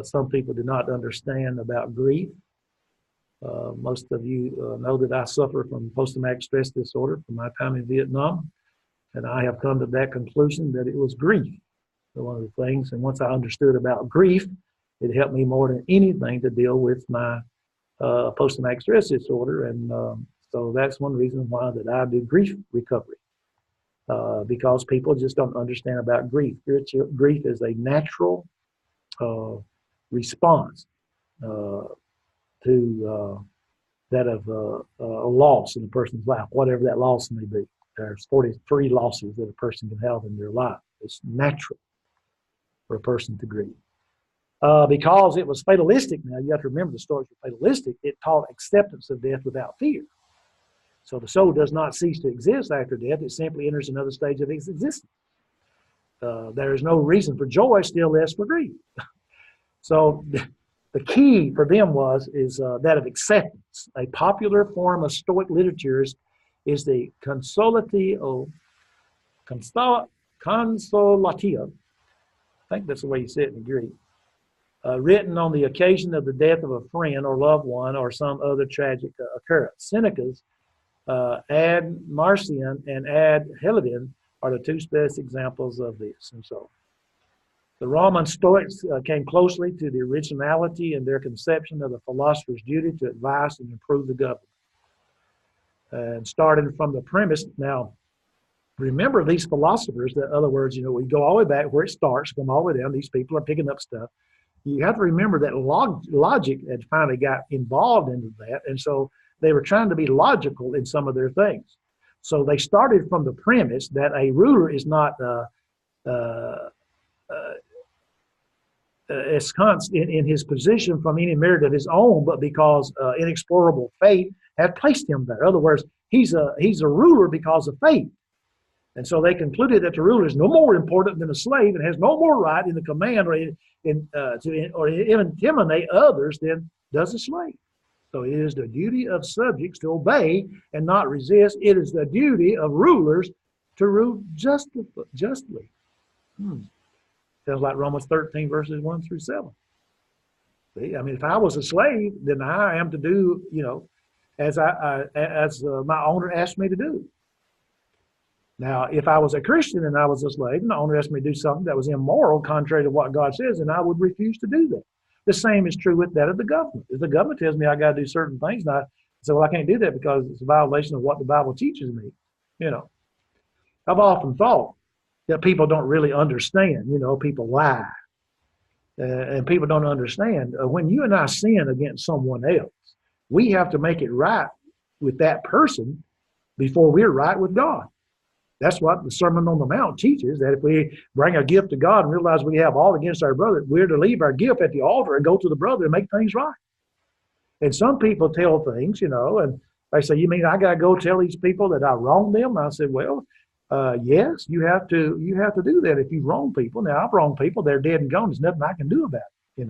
Some people do not understand about grief. Most of you know that I suffer from post-traumatic stress disorder from my time in Vietnam, and I have come to that conclusion that it was grief. One of the things, and once I understood about grief, it helped me more than anything to deal with my post-traumatic stress disorder, and so that's one reason why that I do grief recovery, because people just don't understand about grief. Grief is a natural response to that of a loss in a person's life, whatever that loss may be. There's 43 losses that a person can have in their life. It's natural for a person to grieve. Because it was fatalistic. Now, you have to remember the stories were fatalistic. It taught acceptance of death without fear. So the soul does not cease to exist after death. It simply enters another stage of its existence. There is no reason for joy, still less for grief. So the key for them is that of acceptance. A popular form of Stoic literatures is the consolatio, consolatio. I think that's the way you say it in Greek. Written on the occasion of the death of a friend or loved one or some other tragic occurrence. Seneca's Ad Marcion and Ad Helidin are the two best examples of this. And so the Roman Stoics came closely to the originality in their conception of the philosopher's duty to advise and improve the government. And starting from the premise, now, remember these philosophers, in other words, we go all the way back where it starts, come all the way down, these people are picking up stuff. You have to remember that logic had finally got involved into that, and so they were trying to be logical in some of their things. So they started from the premise that a ruler is not as constant in his position from any merit of his own, but because inexplorable fate had placed him there. In other words, he's a ruler because of fate. And so they concluded that the ruler is no more important than a slave and has no more right in the command or intimidate others than does a slave. So it is the duty of subjects to obey and not resist. It is the duty of rulers to rule justly. Sounds like Romans 13, verses 1 through 7. See, I mean, if I was a slave, then I am to do, as my owner asked me to do. Now, if I was a Christian and I was a slave, and the owner asked me to do something that was immoral, contrary to what God says, then I would refuse to do that. The same is true with that of the government. If the government tells me I got to do certain things, and I say, well, I can't do that because it's a violation of what the Bible teaches me. I've often thought that people don't really understand. People lie, and people don't understand. When you and I sin against someone else, we have to make it right with that person before we're right with God. That's what the Sermon on the Mount teaches, that if we bring a gift to God and realize we have all against our brother, we're to leave our gift at the altar and go to the brother and make things right. And some people tell things, and they say, you mean I got to go tell these people that I wronged them? I said, well, yes, you have to do that if you wrong people. Now, I've wronged people. They're dead and gone. There's nothing I can do about it,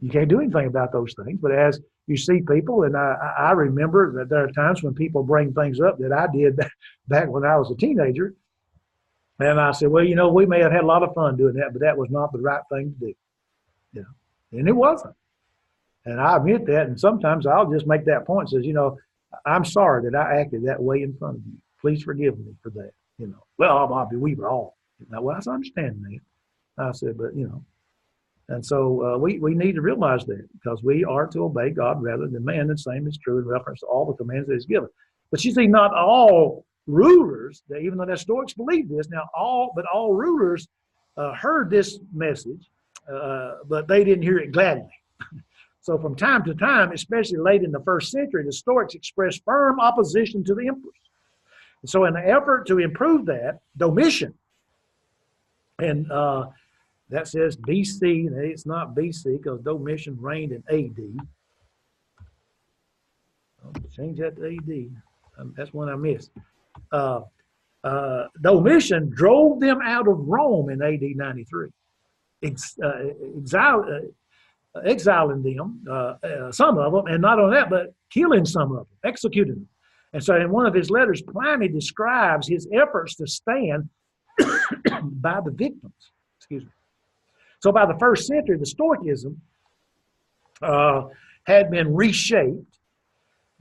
You can't do anything about those things. But as you see people, and I remember that there are times when people bring things up that I did back when I was a teenager. And I said, well, we may have had a lot of fun doing that, but that was not the right thing to do. And it wasn't. And I admit that. And sometimes I'll just make that point and says, I'm sorry that I acted that way in front of you. Please forgive me for that. Well, Bobby, we were all. Well, I understand that. I said, but, And so we need to realize that because we are to obey God rather than man. The same is true in reference to all the commands that He's given. But you see, not all rulers, even though the Stoics believe this, but all rulers heard this message, but they didn't hear it gladly. So from time to time, especially late in the first century, the Stoics expressed firm opposition to the emperors. And so in the effort to improve that, Domitian, and that says BC. It's not BC because Domitian reigned in AD. I'll change that to AD. That's one I missed. Domitian drove them out of Rome in AD 93, exiling them, some of them, and not only that, but killing some of them, executing them. And so in one of his letters, Pliny describes his efforts to stand by the victims. Excuse me. So by the first century, the Stoicism had been reshaped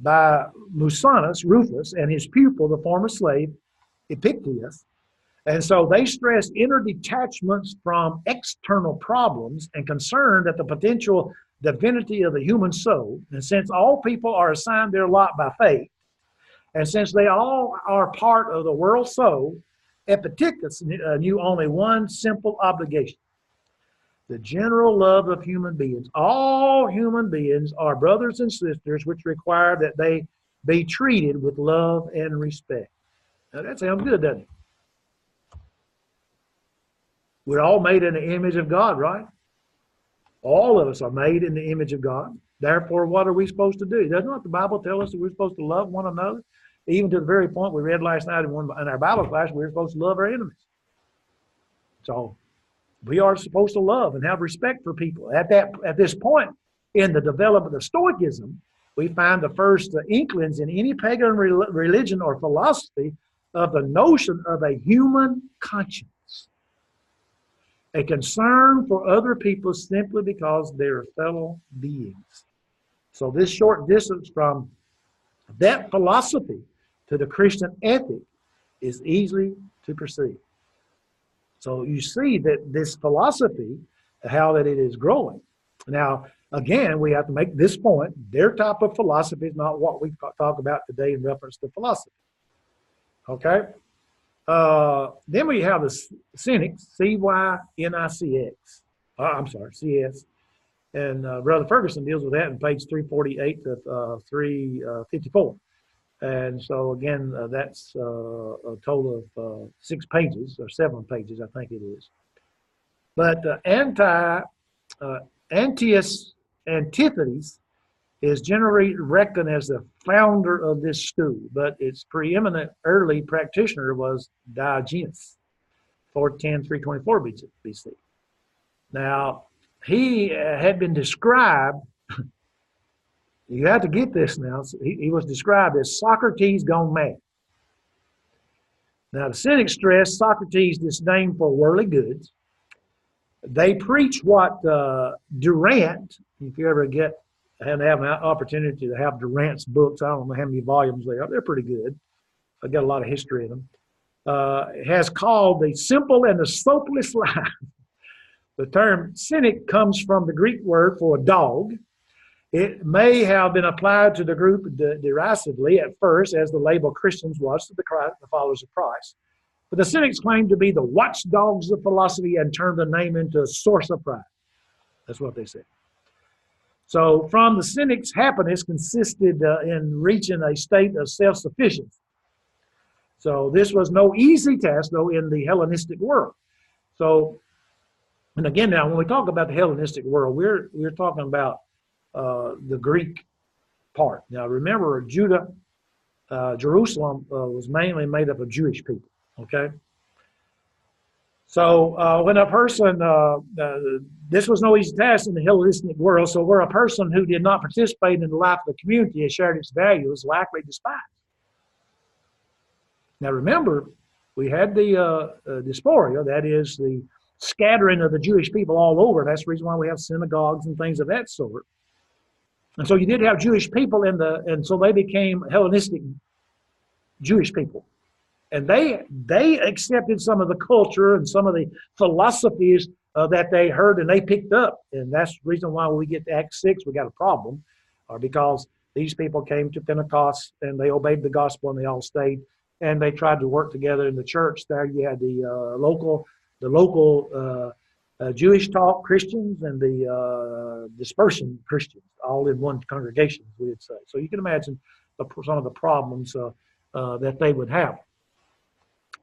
by Musonius Rufus and his pupil, the former slave Epictetus. And so they stressed inner detachments from external problems and concerned at the potential divinity of the human soul. And since all people are assigned their lot by faith, and since they all are part of the world soul, Epictetus knew only one simple obligation: the general love of human beings. All human beings are brothers and sisters, which require that they be treated with love and respect. Now, that sounds good, doesn't it? We're all made in the image of God, right? All of us are made in the image of God. Therefore, what are we supposed to do? Doesn't what the Bible tell us that we're supposed to love one another? Even to the very point we read last night in our Bible class, we were supposed to love our enemies. So we are supposed to love and have respect for people. At this point in the development of Stoicism, we find the first inklings in any pagan religion or philosophy of the notion of a human conscience, a concern for other people simply because they're fellow beings. So this short distance from that philosophy to the Christian ethic is easily to perceive. So you see that this philosophy, how that it is growing. Now, again, we have to make this point. Their type of philosophy is not what we talk about today in reference to philosophy. Okay? Then we have the Cynics, C-Y-N-I-C-X. I'm sorry, C-S. And Brother Ferguson deals with that in page 348 to 354. And so, again, that's a total of 6 pages, or 7 pages, I think it is. But Antithenes is generally reckoned as the founder of this school, but its preeminent early practitioner was Diogenes, 410-324 BC. Now, he had been described, you have to get this now, he was described as Socrates gone mad. Now, the Cynics stress Socrates' disdain for worldly goods. They preach what Durant, if you ever have an opportunity to have Durant's books, I don't know how many volumes they are, they're pretty good. I've got a lot of history in them. Has called the simple and the soapless life. The term cynic comes from the Greek word for a dog. It may have been applied to the group derisively at first, as the label Christians was to the followers of Christ. But the Cynics claimed to be the watchdogs of philosophy and turned the name into a source of pride. That's what they said. So from the Cynics, happiness consisted in reaching a state of self-sufficiency. So this was no easy task, though, in the Hellenistic world. So, and again, now, when we talk about the Hellenistic world, we're talking about the Greek part. Now, remember, Jerusalem was mainly made up of Jewish people, okay? So when a person, this was no easy task in the Hellenistic world, so where a person who did not participate in the life of the community and shared its values likely despised. Now, remember, we had the diaspora, that is the scattering of the Jewish people all over. That's the reason why we have synagogues and things of that sort. And so you did have Jewish people and so they became Hellenistic Jewish people. And they accepted some of the culture and some of the philosophies that they heard and they picked up. And that's the reason why when we get to Acts 6, we got a problem, because these people came to Pentecost and they obeyed the gospel and they all stayed. And they tried to work together in the church. There you had the local Jewish talk Christians and the dispersion Christians, all in one congregation, we would say. So you can imagine some of the problems that they would have.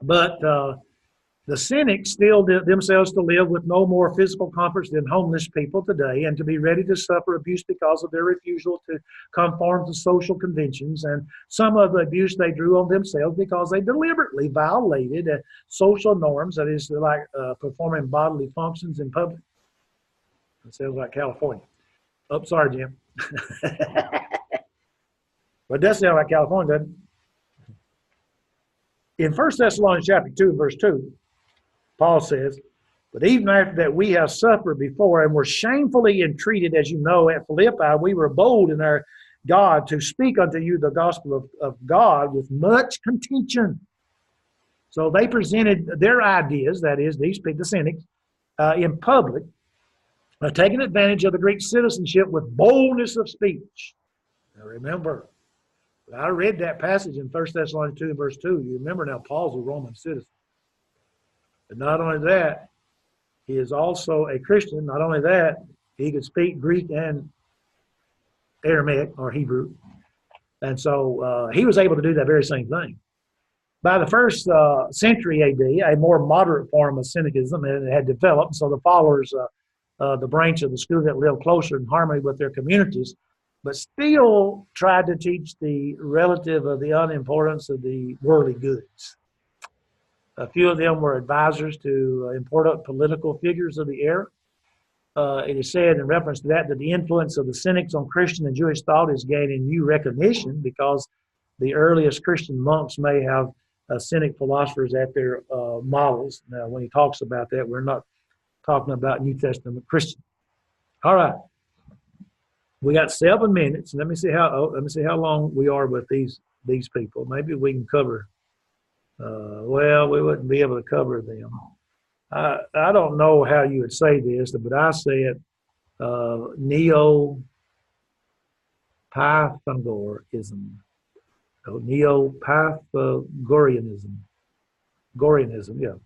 But the Cynics still themselves to live with no more physical comforts than homeless people today, and to be ready to suffer abuse because of their refusal to conform to social conventions, and some of the abuse they drew on themselves because they deliberately violated social norms, that is, like performing bodily functions in public. That sounds like California. Oh, sorry, Jim. But it does sound like California, doesn't it? In 1 Thessalonians chapter 2, verse 2, Paul says, but even after that we have suffered before and were shamefully entreated, as you know, at Philippi, we were bold in our God to speak unto you the gospel of God with much contention. So they presented their ideas, that is, these people, the Cynics, in public, taking advantage of the Greek citizenship with boldness of speech. Now remember, I read that passage in 1 Thessalonians 2, verse 2. You remember now, Paul's a Roman citizen. But not only that, he is also a Christian. Not only that, he could speak Greek and Aramaic or Hebrew. And so he was able to do that very same thing. By the first century AD, a more moderate form of Cynicism had developed. So the followers, the branch of the school that lived closer in harmony with their communities, but still tried to teach the relative of the unimportance of the worldly goods. A few of them were advisors to important political figures of the era. It is said in reference to that the influence of the Cynics on Christian and Jewish thought is gaining new recognition because the earliest Christian monks may have Cynic philosophers at their models. Now, when he talks about that, we're not talking about New Testament Christians. All right, we got 7 minutes. Let me see how long we are with these people. Maybe we can cover. Well, we wouldn't be able to cover them. I don't know how you would say this, but I say it neo-Pythagoreanism. Neo-Pythagoreanism. Gorianism, yeah.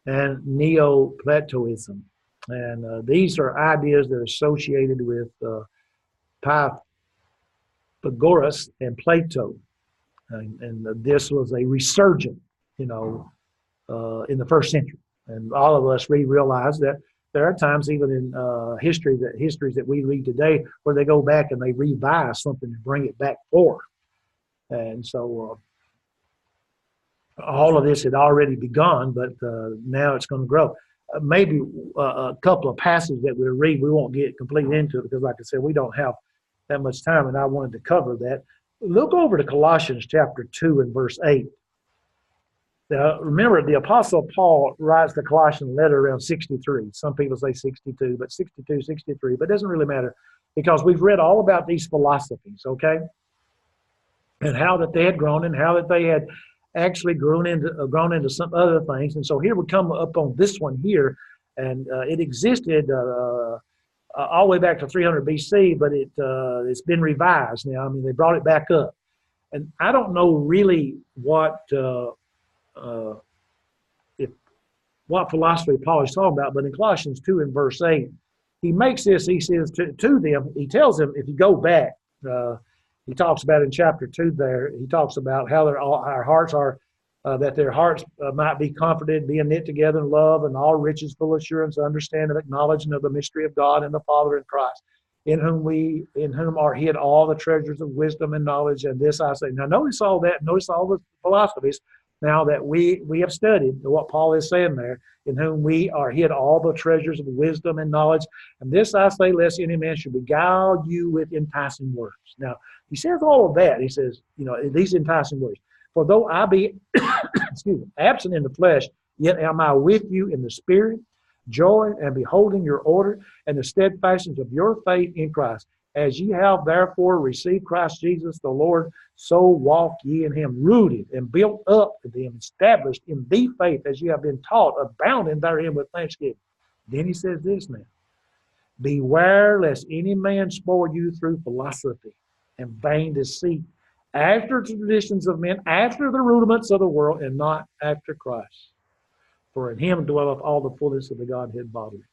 And Neoplatonism. And these are ideas that are associated with Pythagoras and Plato. And this was a resurgent, in the first century. And all of us realize that there are times even in histories that we read today where they go back and they revise something and bring it back forward. And so all of this had already begun, but now it's going to grow. Maybe a couple of passages that we'll read, we won't get completely into it because, like I said, we don't have that much time, and I wanted to cover that. Look over to Colossians chapter 2 and verse 8. Now, remember, the Apostle Paul writes the Colossian letter around 63. Some people say 62, but 62, 63. But it doesn't really matter because we've read all about these philosophies, okay? And how that they had grown and how that they had actually grown into some other things. And so here we come up on this one here, and it existed all the way back to 300 BC, but it's been revised now. I mean, they brought it back up. And I don't know really what philosophy Paul is talking about, but in Colossians 2 and verse 8, he makes this, he says to them, he tells them, if you go back, he talks about in chapter 2 there, he talks about how our hearts are, that their hearts might be comforted, being knit together in love and all riches, full assurance, understanding, acknowledging of the mystery of God and the Father in Christ, in whom are hid all the treasures of wisdom and knowledge. And this I say. Now notice all that, notice all the philosophies now that we have studied what Paul is saying there, in whom we are hid all the treasures of wisdom and knowledge. And this I say, lest any man should beguile you with enticing words. Now, he says all of that. He says, these enticing words. For though I be absent in the flesh, yet am I with you in the spirit, joy and beholding your order and the steadfastness of your faith in Christ. As ye have therefore received Christ Jesus the Lord, so walk ye in him, rooted and built up in him, established in the faith as ye have been taught, abounding therein with thanksgiving. Then he says this now. Beware lest any man spoil you through philosophy and vain deceit, after the traditions of men, after the rudiments of the world, and not after Christ. For in him dwelleth all the fullness of the Godhead bodily.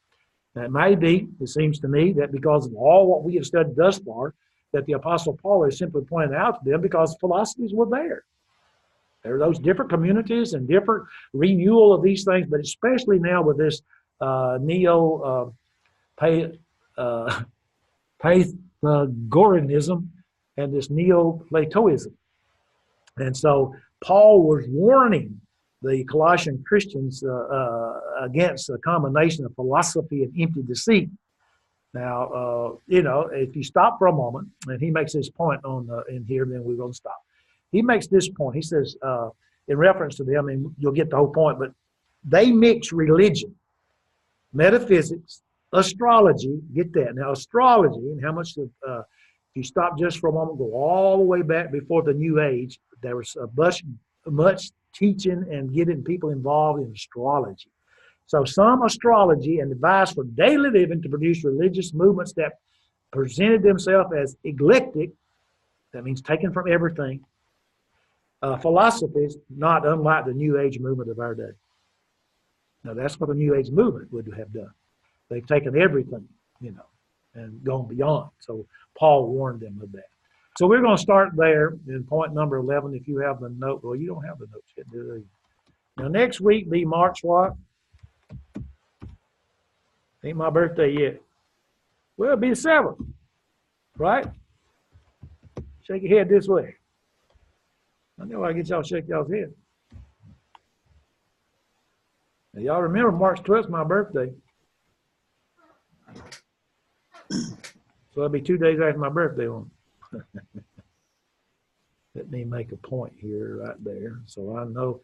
Now, it may be, it seems to me, that because of all what we have studied thus far, that the Apostle Paul is simply pointing out to them because philosophies were there. There are those different communities and different renewal of these things, but especially now with this Pythagoreanism and this Neoplatonism. And so Paul was warning the Colossian Christians against a combination of philosophy and empty deceit. Now, if you stop for a moment, and he makes this point in here, then we're going to stop. He makes this point. He says, in reference to them, and you'll get the whole point, but they mix religion, metaphysics, astrology. Get that. Now, astrology, and how much if you stop just for a moment, go all the way back before the New Age, there was much teaching and getting people involved in astrology. So some astrology and advice for daily living to produce religious movements that presented themselves as eclectic, that means taken from everything, philosophies not unlike the New Age movement of our day. Now that's what the New Age movement would have done. They've taken everything, and gone beyond. So Paul warned them of that. So we're going to start there in point number 11. If you have the note, well, you don't have the notes yet, do you? Now next week be March what? Ain't my birthday yet. Well, it'll be the 7th, right? Shake your head this way. I know I get y'all shake y'all's head. Now, y'all remember March 12th is my birthday. So it'll be 2 days after my birthday on. Let me make a point here right there. So I know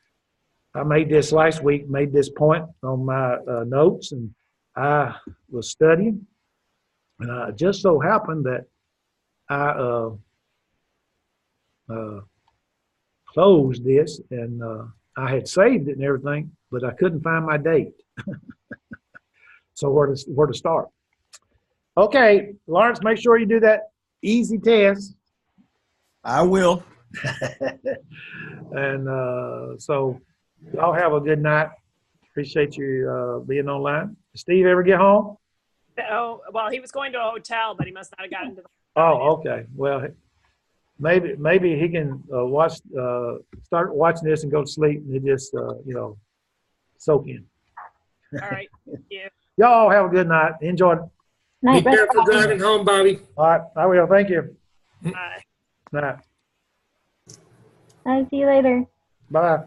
I made this last week, made this point on my notes, and I was studying, and it just so happened that I closed this, and I had saved it and everything, but I couldn't find my date. So where to start? Okay, Lawrence, make sure you do that easy test. I will. And so y'all have a good night. Appreciate you being online. Steve ever get home? Oh, well, he was going to a hotel, but he must not have gotten to the Oh, okay. Well, maybe he can start watching this and go to sleep and just soak in. All right. Thank you. Y'all have a good night. Enjoy it. Be Night, Brother careful Bobby. driving home, Bobby. All right, I will. Thank you. Bye. Night. I'll see you later. Bye.